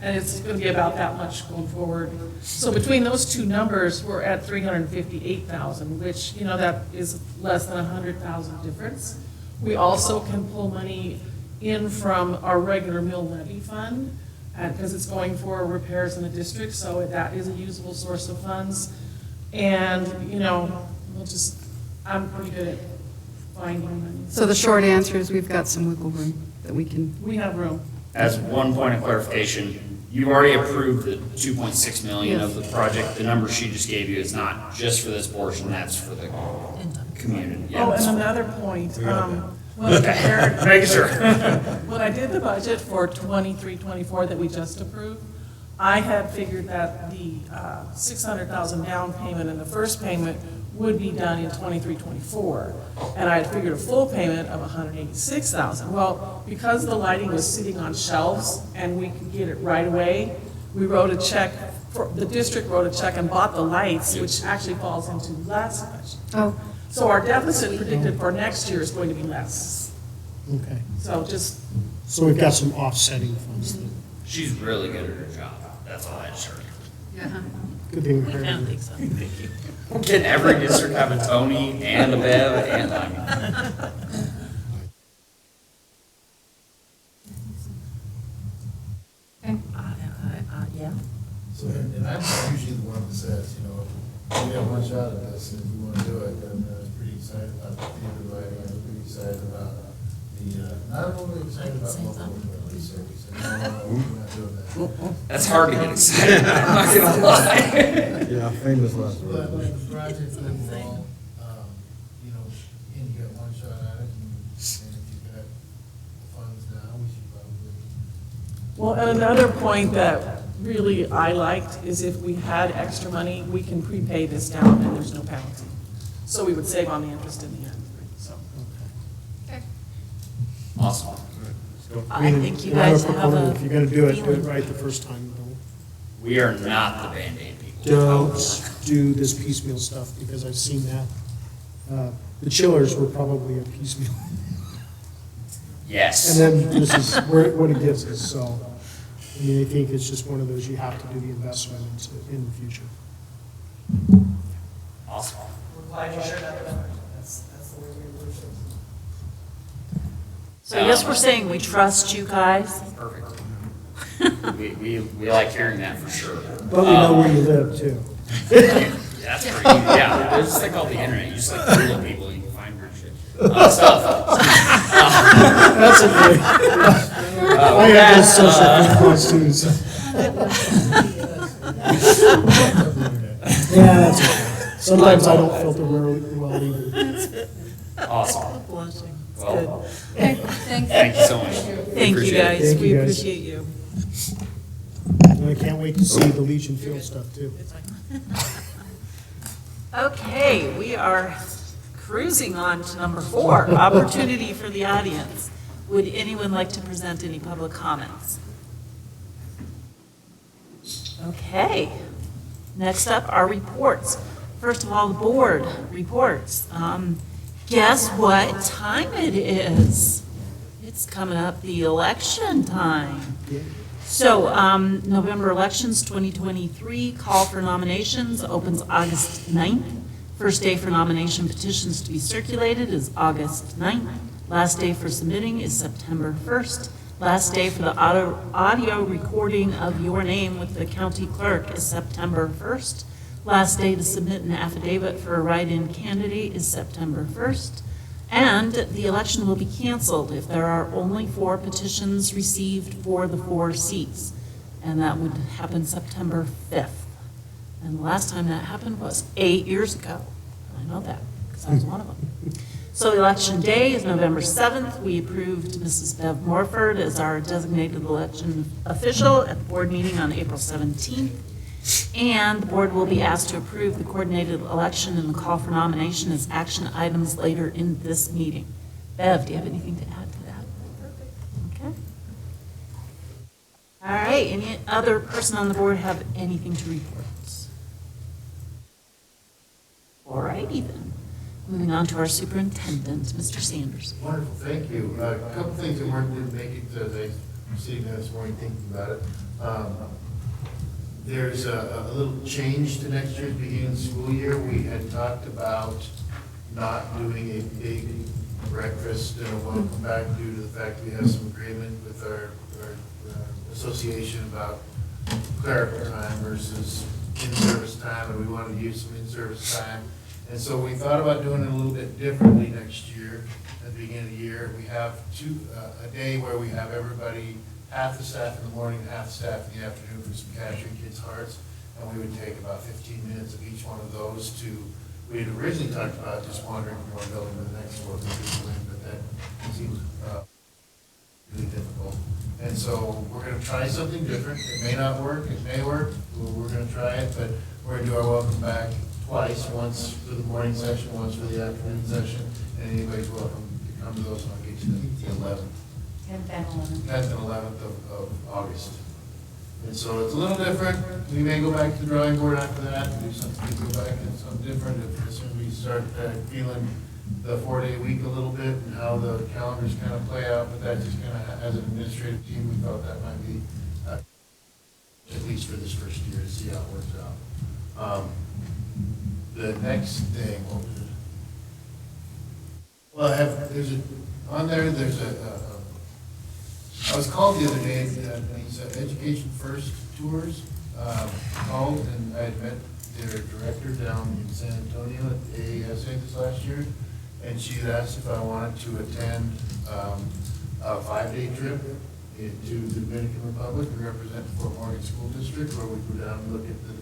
And it's going to be about that much going forward. So between those two numbers, we're at $358,000, which, you know, that is less than $100,000 difference. We also can pull money in from our regular mill levy fund, because it's going for repairs in the district, so that is a usable source of funds. And, you know, I'm pretty good at finding money. So the short answer is we've got some wiggle room that we can. We have room. As one point of clarification, you already approved the 2.6 million of the project. The number she just gave you is not just for this portion, that's for the community. Oh, and Yeah. another point, when I prepared, Make sure. when I did the budget for 23-24 that we just approved, I had figured that the $600,000 down payment and the first payment would be done in 23-24. And I had figured a full payment of $186,000. Well, because the lighting was sitting on shelves and we could get it right away, we wrote a check, the district wrote a check and bought the lights, which actually falls into last budget. Oh, So our deficit predicted for next year is going to be less. Okay. So just, So we've got some offsetting funds. then. She's really good at her job. That's all I just heard. yeah. Good thing we I don't heard. think so. Thank you. Can every district have a Tony and a Bev and I mean, Yeah. So, and I'm usually the one that says, you know, we have one shot at this, and if we want to do it, then I was pretty excited about the theater lighting, I was pretty excited about not only excited about local, but we said, no, we're not doing that. that's hard to get excited about, I'm not gonna lie. Yeah, famous last But word. the project overall, you know, and you got one shot at it, and if you've got funds now, we should probably. well, and another point that really I liked is if we had extra money, we can prepay this down and there's no penalty. So we would save on the interest in the end, so. Awesome. I think you And I'm a guys have proponent, a. If you're gonna do it feeling. right the first time. We are not the Band-Aid people. Don't do this piecemeal stuff, because I've seen that. The chillers were probably a piecemeal. Yes. And then this is where, what it gets us, so, I mean, I think it's just one of those, you have to do the investment in the future. Awesome. We're glad you shared that with us. That's the way we approach things. So I guess we're saying we trust you guys. Perfect. We like hearing that for sure. But we know where you live, too. That's pretty easy. Yeah, there's this thing called the internet. You just like Google people, you can find weird shit. Stuff. That's a great, I have this social response too, so. Yeah, that's okay. Sometimes I don't filter well either. Awesome. Blushing. It's Well, Okay, thanks. thank you so much. Thank you, Appreciate it. guys. Thank We you, guys. appreciate you. And I can't wait to see the Legion Field stuff too. Okay, we are cruising on to number 4, opportunity for the audience. Would anyone like to present any public comments? Okay, next up are reports. First of all, the board reports. Guess what time it is? It's coming up, the election time. So, November elections 2023, call for nominations opens August 9th. First day for nomination petitions to be circulated is August 9th. Last day for submitting is September 1st. Last day for the audio recording of your name with the county clerk is September 1st. Last day to submit an affidavit for a write-in candidate is September 1st. And the election will be canceled if there are only 4 petitions received for the 4 seats. And that would happen September 5th. And the last time that happened was 8 years ago. I know that, because I was one of them. So election day is November 7th. We approved Mrs. Bev Morford as our designated election official at the board meeting on April 17th. And the board will be asked to approve the coordinated election and the call for nomination as action items later in this meeting. Bev, do you have anything to add to that? Okay. All right, any other person on the board have anything to report? All righty then. Moving on to our superintendent, Mr. Sanders. Wonderful, thank you. A couple things that didn't make it, as I was sitting there this morning thinking about it. There's a little change to next year's beginning of the school year. We had talked about not doing a big breakfast and a welcome back due to the fact we have some agreement with our association about clerical time versus in-service time, and we wanted to use some in-service time. And so we thought about doing it a little bit differently next year. At the beginning of the year, we have a day where we have everybody, half the staff in the morning, half the staff in the afternoon for some Capturing Kids' Hearts. And we would take about 15 minutes of each one of those to, we had originally talked about just wandering from one building to the next one, but that seems really difficult. And so we're going to try something different. It may not work, it may work. We're going to try it, but we're going to do our welcome back twice, once for the morning session, once for the afternoon session, and anybody's welcome to come to those, and I'll get you the 11th. 10th and 11th. 10th and 11th of August. And so it's a little different. We may go back to the drawing board after that, do something, go back and something different. If as soon as we start feeling the 4-day week a little bit and how the calendars kind of play out, but that just kind of, as an administrative team, we thought that might be, at least for this first year, to see how it works out. The next thing, what was it? Well, there's I was called the other day, these Education First tours, called, and I had met their director down in San Antonio at AASA this last year, and she had asked if I wanted to attend a 5-day trip to the Dominican Republic and represent the Fort Morgan School District, where we go down and look at the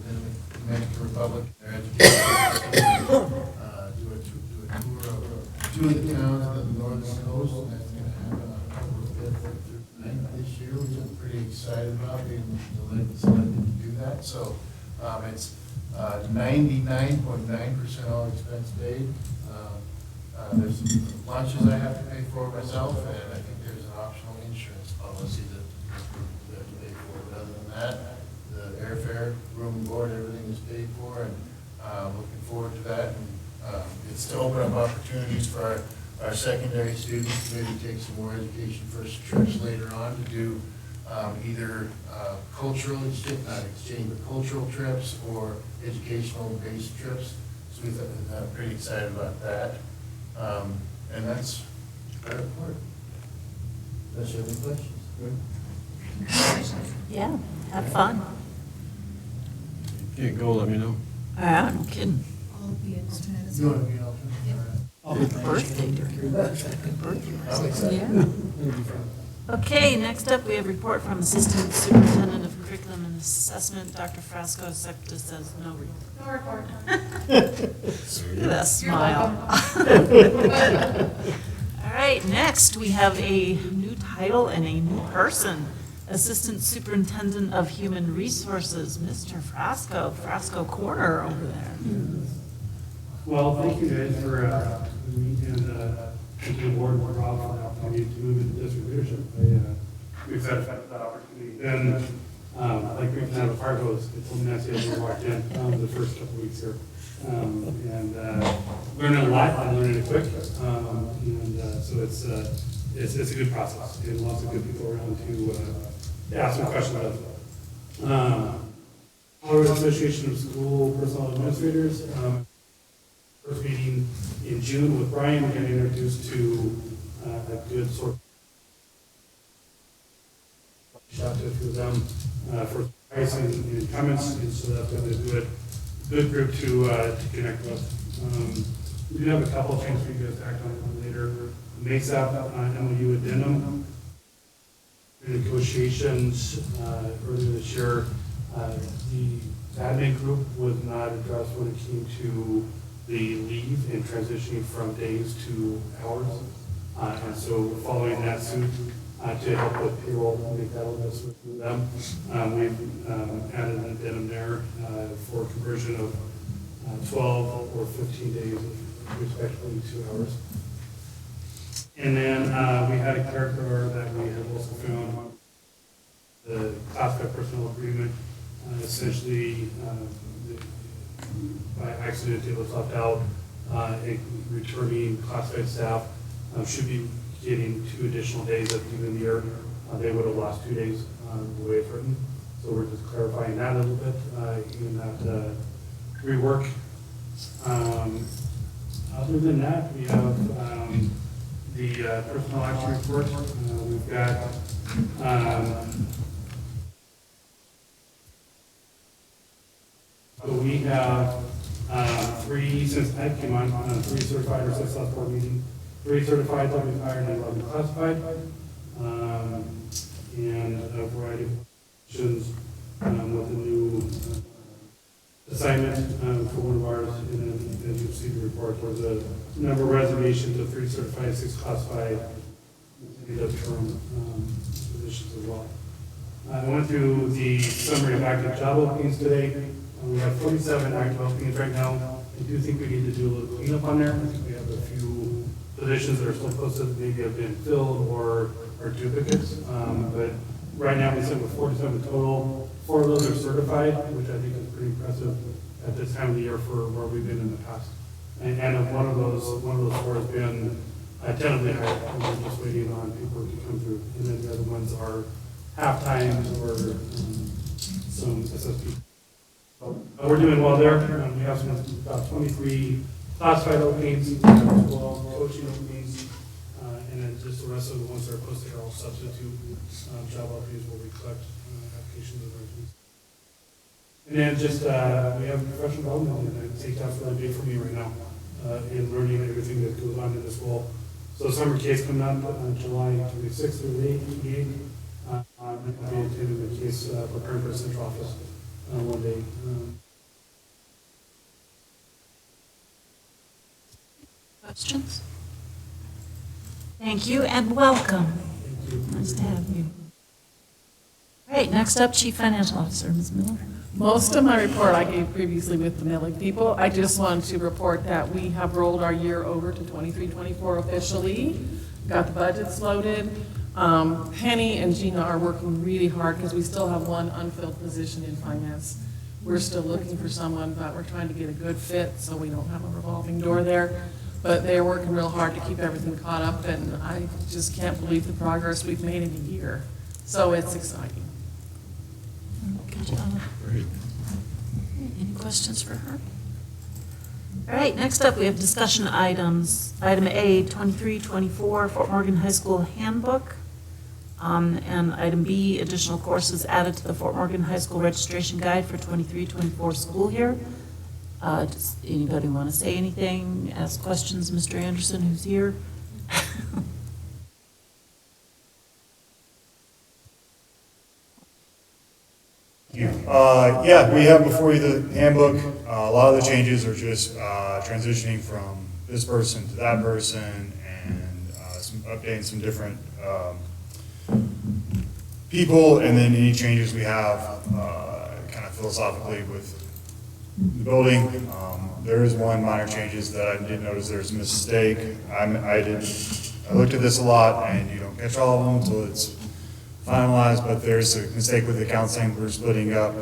Dominican Republic, their education system, do a tour of 2 of the towns on the northern coast, and that's going to happen on October 5th through 9th this year, which I'm pretty excited about, being selected to do that. So it's 99.9% all expense paid. There's some lunches I have to pay for myself, and I think there's an optional insurance policy that we have to pay for. But other than that, the airfare, room and board, everything is paid for, and looking forward to that. And it's to open up opportunities for our secondary students to maybe take some more Education First trips later on to do either cultural exchange, not exchange, but cultural trips or educational-based trips. So I'm pretty excited about that. And that's our report. Unless you have any questions? Yeah, have fun. Can't go, let me know. No kidding. You want to be an alternate? All right. Birthday during I'm excited. Okay, next up, we have report from Assistant Superintendent of Curriculum and Assessment, Dr. Frasco, except it says no report. No report. Look at that smile. All right, next, we have a new title and a new person. Assistant Superintendent of Human Resources, Mr. Frasco, Frasco Corner over there. Well, thank you guys for, me and, thank you, board, Rob, for the opportunity to move into district leadership. I'm excited about that opportunity. And, like we can have a fire hose, it's only nice as we walked in, the first couple of weeks here. Learning a lot, I'm learning it quick. So it's a good process, and lots of good people around to ask some questions about. Colorado Association of School Personnel Administrators, first meeting in June with Brian, we got introduced to a good sort of shout out to a few of them for advice and comments, and so that's going to be a good group to connect with. We do have a couple of changes for you guys to act on later. MASAP, MOU addendum, negotiations earlier this year. The admin group was not addressed when it came to the leave and transitioning from days to hours. And so following that suit, to help with payroll, make that a little bit with them, we've added an addendum there for conversion of 12 or 15 days, respectively 2 hours. And then we had a character that we have also found, the classified personnel agreement, essentially by accident it was left out, returning classified staff should be getting 2 additional days at the end of the year. They would have lost 2 days the way it's written. So we're just clarifying that a little bit in that rework. Other than that, we have the personnel action report. We've got so we have 3, since Ed came on, 3 certified or 6 last board meeting, 3 certified that we've hired and 11 classified, and a variety of positions with a new assignment for one of ours. And then, as you'll see the report, there's a number of resignations of 3 certified, 6 classified, term positions as well. I went through the summary of active job openings today. We have 47 active openings right now. I do think we need to do a little cleanup on there. I think we have a few positions that are still posted that maybe have been filled or are duplicates. But right now, we sit with 47 total. 4 of those are certified, which I think is pretty impressive at this time of the year for where we've been in the past. And one of those 4 has been tentatively hired. We're just waiting on people to come through. And then the other ones are half-time or some SSP. We're doing well there. We have about 23 classified openings, 12 coaching openings, and then just the rest of the ones that are posted are all substitute job openings where we collect applications and resumes. And then just, we have professional development, and I take that for a day for me right now, in learning everything that goes on in this role. So summer case coming up on July 26th through the 8th. I'm going to be attending the case preparing for the central office one day. Questions? Thank you and welcome. Thank you. Nice to have you. All right, next up, Chief Financial Officer, Ms. Miller. Most of my report I gave previously with the Millig people. I just wanted to report that we have rolled our year over to 23-24 officially. Got the budgets loaded. Penny and Gina are working really hard because we still have one unfilled position in finance. We're still looking for someone, but we're trying to get a good fit so we don't have a revolving door there. But they're working real hard to keep everything caught up, and I just can't believe the progress we've made in a year. So it's exciting. Good job. Any questions for her? All right, next up, we have discussion items. Item A, 23-24 Fort Morgan High School Handbook. And item B, additional courses added to the Fort Morgan High School Registration Guide for 23-24 school year. Does anybody want to say anything, ask questions, Mr. Anderson, who's here? Yeah, we have before you the handbook. A lot of the changes are just transitioning from this person to that person and updating some different people, and then any changes we have kind of philosophically with the building. There is one minor changes that I did notice there's a mistake. I looked at this a lot, and you don't catch all of them until it's finalized, but there's a mistake with the counseling. We're splitting up.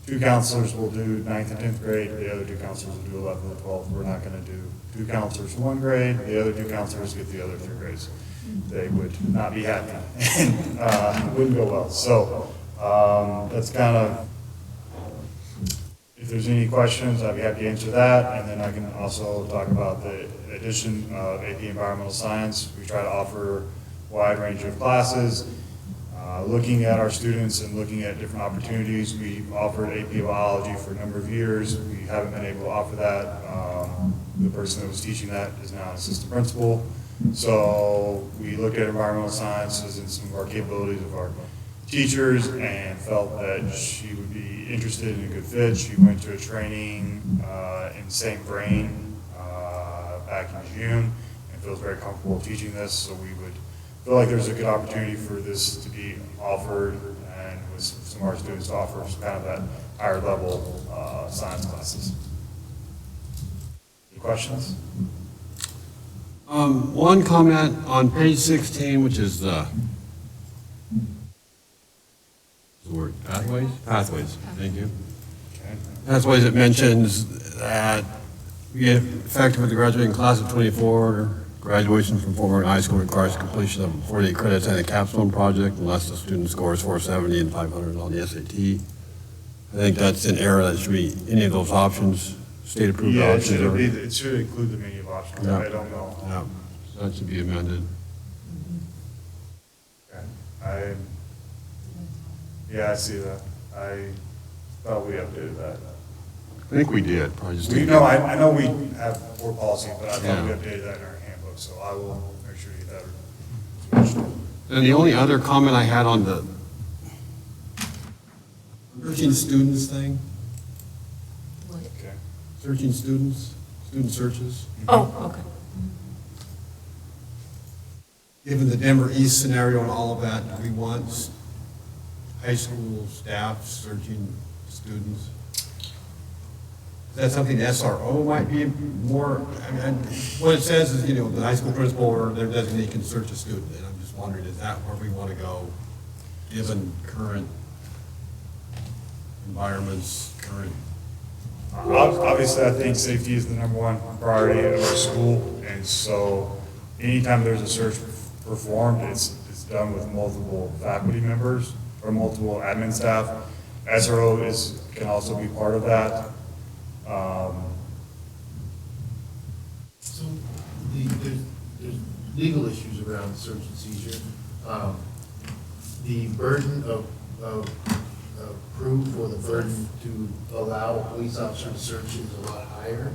2 counselors will do 9th and 10th grade, the other 2 counselors will do 11th and 12th. We're not going to do 2 counselors 1 grade, the other 2 counselors get the other 3 grades. They would not be happy, and it wouldn't go well. So that's kind of, if there's any questions, I'd be happy to answer that, and then I can also talk about the addition of AP Environmental Science. We try to offer a wide range of classes. Looking at our students and looking at different opportunities, we've offered AP Biology for a number of years. We haven't been able to offer that. The person that was teaching that is now an assistant principal. So we looked at environmental sciences and some of our capabilities of our teachers and felt that she would be interested in a good fit. She went to a training in St. Vrain back in June and feels very comfortable teaching this. So we would feel like there's a good opportunity for this to be offered and with some of our students to offer kind of that higher level science classes. Any questions? One comment on page 16, which is the word pathways? Pathways, thank you. Okay. Pathways, it mentions that we get effective with the graduating class of 24. Graduation from Fort Morgan High School requires completion of 48 credits and a capstone project unless the student scores 470 and 500 on the SAT. I think that's an error. That should be any of those options, state-approved Yeah, options. it should include the menu of options. Yeah. I don't know. Yeah, so that should be amended. Okay. Yeah, I see that. I thought we updated that. I think we did, probably just. We know, I know we have board policy, but I thought we Yeah. updated that in our handbook, so I will make sure you get that switched. And the only other comment I had on the 13 students thing, Okay. 13 students, student searches. Oh, okay. Given the Denver East scenario and all of that, do we want high school staff searching students? Is that something the SRO might be more, I mean, what it says is, you know, the high school principal or their designee can search a student, and I'm just wondering, is that where we want to go, given current environments, current? Obviously, I think safety is the number one priority at our school, and so anytime there's a search performed, it's done with multiple faculty members or multiple admin staff. SRO can also be part of that. So there's legal issues around search and seizure. The burden of proof or the burden to allow a police officer to search is a lot higher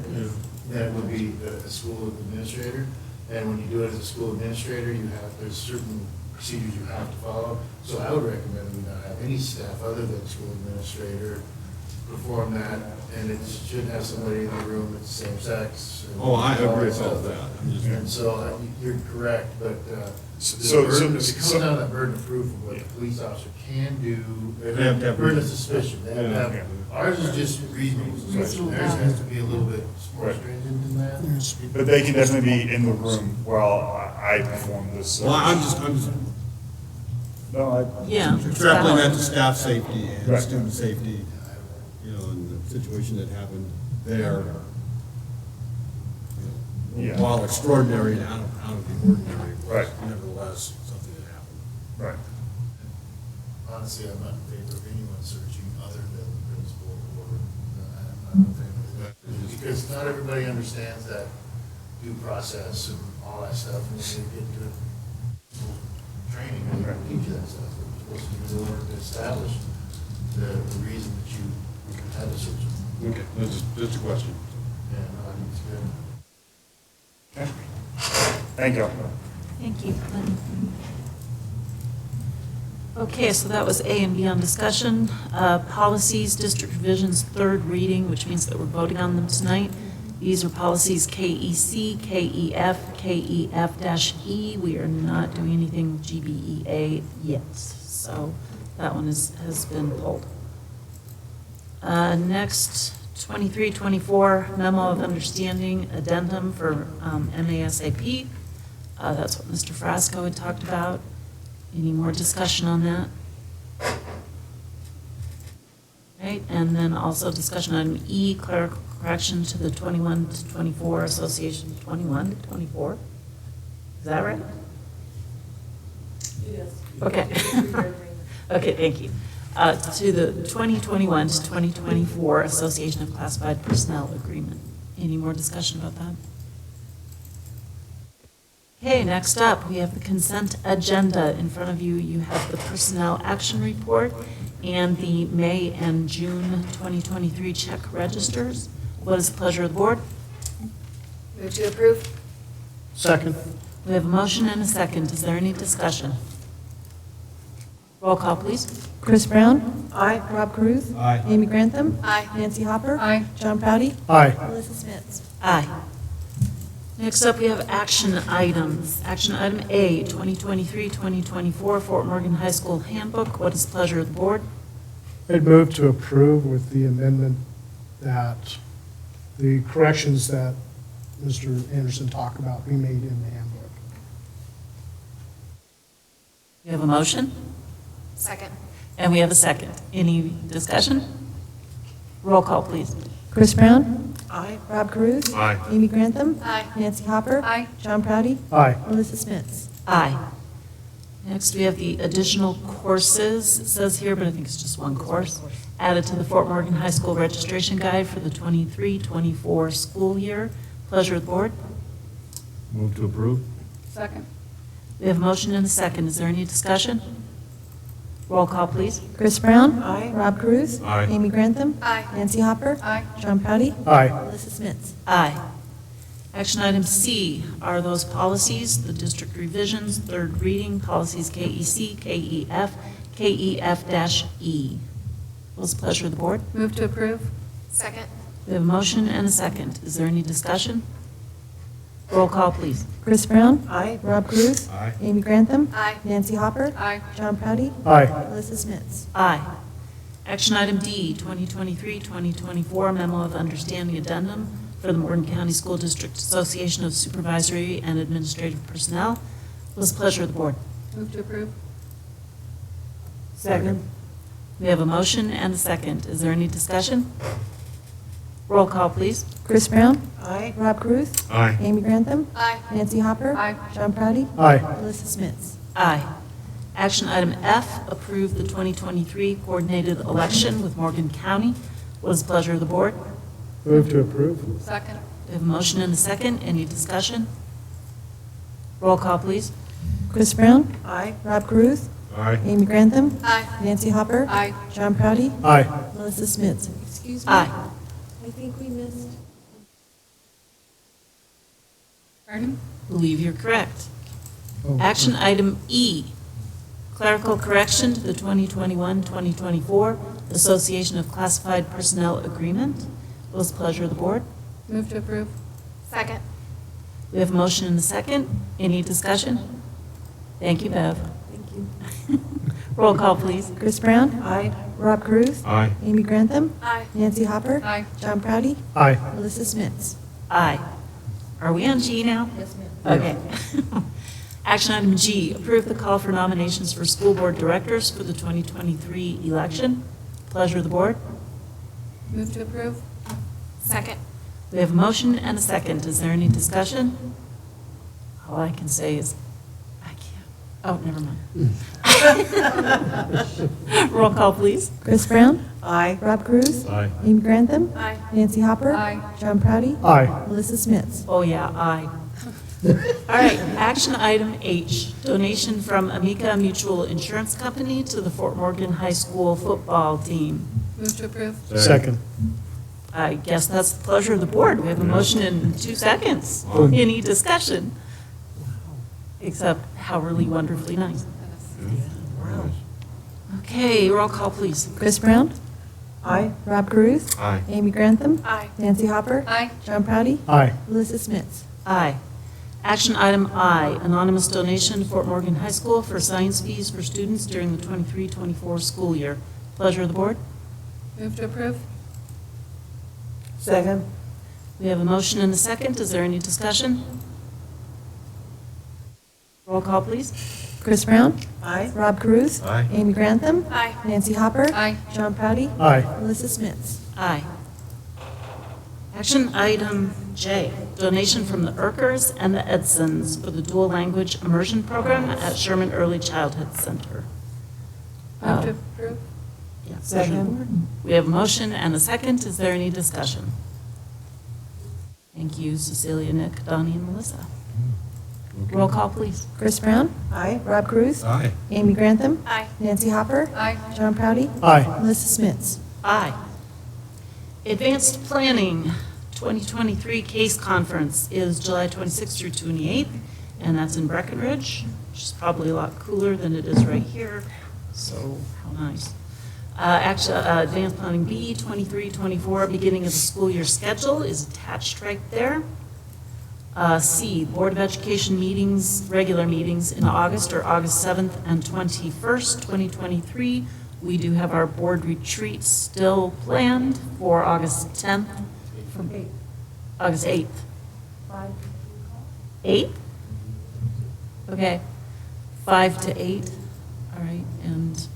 than it would be a school administrator. And when you do it as a school administrator, there's certain procedures you have to follow. So I would recommend we not have any staff other than school administrator perform that, and it should have somebody in the room that's the same sex. Oh, I agree with all that. And so you're correct, but So- if it comes so- down to that burden of proof of what the police officer can do, They have to have burden of reason. suspicion, they have to have, ours is just reasonable suspicion, theirs has to be a little bit more stringent than that. But they can definitely be in the room while I perform this search. Well, I'm just No, Yeah. extrapolating that to staff safety and Right. student safety, you know, and the situation that happened there. Yeah. While extraordinary and out of the ordinary, was Right. nevertheless something that happened. right. Honestly, I'm not in favor of anyone searching other than the principal or, I'm not in favor of that. Because not everybody understands that due process and all that stuff, and when they get into training, they don't teach you that stuff. They're supposed to do in order to establish the reason that you had a search. Okay, that's just a question. Yeah, no, I think it's good. Okay. Thank you. Thank you. Okay, so that was A and B on discussion. Policies, district revisions, third reading, which means that we're voting on them tonight. These are policies KEC, KEF, KEF-E. We are not doing anything with GBEA yet, so that one has been pulled. Next, 2324 memo of understanding addendum for MASAP. That's what Mr. Frasco had talked about. Any more discussion on that? Right, and then also discussion on E, clerical correction to the 21 to 24 Association 21 to 24. Is that right? Yes. Okay. Okay, thank you. To the 2021 to 2024 Association of Classified Personnel Agreement. Any more discussion about that? Okay, next up, we have the consent agenda. In front of you, you have the Personnel Action Report and the May and June 2023 check registers. What is the pleasure of the board? Move to approve? Second. We have a motion and a second. Is there any discussion? Roll call, please. Chris Brown? Aye. Rob Cruz? Aye. Amy Grantham? Aye. Nancy Hopper? Aye. John Proudy? Aye. Melissa Smits? Aye. Next up, we have action items. Action item A, 2023-2024 Fort Morgan High School Handbook. What is the pleasure of the board? I'd move to approve with the amendment that the corrections that Mr. Anderson talked about be made in the handbook. We have a motion, Second. and we have a second. Any discussion? Roll call, please. Chris Brown? Aye. Rob Cruz? Aye. Amy Grantham? Aye. Nancy Hopper? Aye. John Proudy? Aye. Melissa Smits? Aye. Next, we have the additional courses, it says here, but I think it's just one course, added to the Fort Morgan High School registration guide for the 23-24 school year. Pleasure of the board. Move to approve? Second. We have a motion and a second. Is there any discussion? Roll call, please. Chris Brown? Aye. Rob Cruz? Aye. Amy Grantham? Aye. Nancy Hopper? Aye. John Proudy? Aye. Melissa Smits? Aye. Action item C are those policies, the district revisions, third reading, policies KEC, KEF, KEF-E. What's the pleasure of the board? Move to approve? Second. We have a motion and a second. Is there any discussion? Roll call, please. Chris Brown? Aye. Rob Cruz? Aye. Amy Grantham? Aye. Nancy Hopper? Aye. John Proudy? Aye. Melissa Smits? Aye. Action item D, 2023-2024 Memo of Understanding Addendum for the Morgan County School District Association of Supervisory and Administrative Personnel. What's the pleasure of the board? Move to approve. Second. We have a motion and a second. Is there any discussion? Roll call, please. Chris Brown? Aye. Rob Cruz? Aye. Amy Grantham? Aye. Nancy Hopper? Aye. John Prady? Aye. Melissa Smits? Aye. Action item F, approve the 2023 coordinated election with Morgan County. What is the pleasure of the board? Move to approve. Second. We have a motion and a second. Any discussion? Roll call, please. Chris Brown? Aye. Rob Cruz? Aye. Amy Grantham? Aye. Nancy Hopper? Aye. John Prady? Aye. Melissa Smits? Excuse me? Aye. I think we missed. Pardon? Believe you're correct. Action item E, clerical correction to the 2021-2024 Association of Classified Personnel Agreement. What is the pleasure of the board? Move to approve. Second. We have a motion and a second. Any discussion? Thank you, Bev. Thank you. Roll call, please. Chris Brown? Aye. Rob Cruz? Aye. Amy Grantham? Aye. Nancy Hopper? Aye. John Prady? Aye. Melissa Smits? Aye. Are we on G now? Yes, ma'am. Okay. Action item G, approve the call for nominations for school board directors for the 2023 election. Pleasure of the board. Move to approve. Second. We have a motion and a second. Is there any discussion? All I can say is, I can't. Oh, never mind. Roll call, please. Chris Brown? Aye. Rob Cruz? Aye. Amy Grantham? Aye. Nancy Hopper? Aye. John Prady? Aye. Melissa Smits? Oh, yeah, aye. All right, action item H, donation from Amica Mutual Insurance Company to the Fort Morgan High School football team. Move to approve. Second. I guess that's the pleasure of the board. We have a motion in 2 seconds. Any discussion? Except how really wonderfully nice. Okay, roll call, please. Chris Brown? Aye. Rob Cruz? Aye. Amy Grantham? Aye. Nancy Hopper? Aye. John Prady? Aye. Melissa Smits? Aye. Action item I, anonymous donation to Fort Morgan High School for science fees for students during the 23-24 school year. Pleasure of the board. Move to approve. Second. We have a motion and a second. Is there any discussion? Roll call, please. Chris Brown? Aye. Rob Cruz? Aye. Amy Grantham? Aye. Nancy Hopper? Aye. John Prady? Aye. Melissa Smits? Aye. Action item J, donation from the Urkers and the Edsons for the dual language immersion program at Sherman Early Childhood Center. Move to approve. Yeah, pleasure of the board. We have a motion and a second. Is there any discussion? Thank you, Cecilia, Nick, Donnie, and Melissa. Roll call, please. Chris Brown? Aye. Rob Cruz? Aye. Amy Grantham? Aye. Nancy Hopper? Aye. John Prady? Aye. Melissa Smits? Aye. Advanced Planning 2023 Case Conference is July 26th through 28th, and that's in Breckenridge, which is probably a lot cooler than it is right here, so how nice. Advanced Planning B 23-24, beginning of the school year schedule is attached right there. C, Board of Education meetings, regular meetings in August or August 7th and 21st, 2023. We do have our board retreat still planned for August 10th. August 8th. 8th? Okay. 5 to 8. All right. And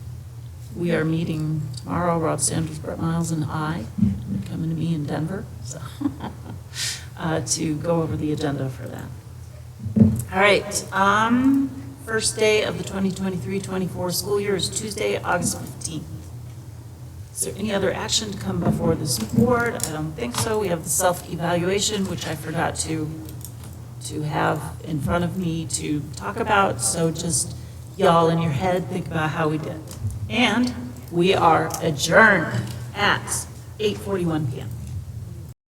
we are meeting tomorrow, Rob Sanders, Brett Miles, and I. They're coming to me in Denver, so to go over the agenda for that. All right. First day of the 2023-24 school year is Tuesday, August 15th. Is there any other action to come before this board? I don't think so. We have the self-evaluation, which I forgot to have in front of me to talk about. So just y'all in your head, think about how we did. And we are adjourned at 8:41 p.m.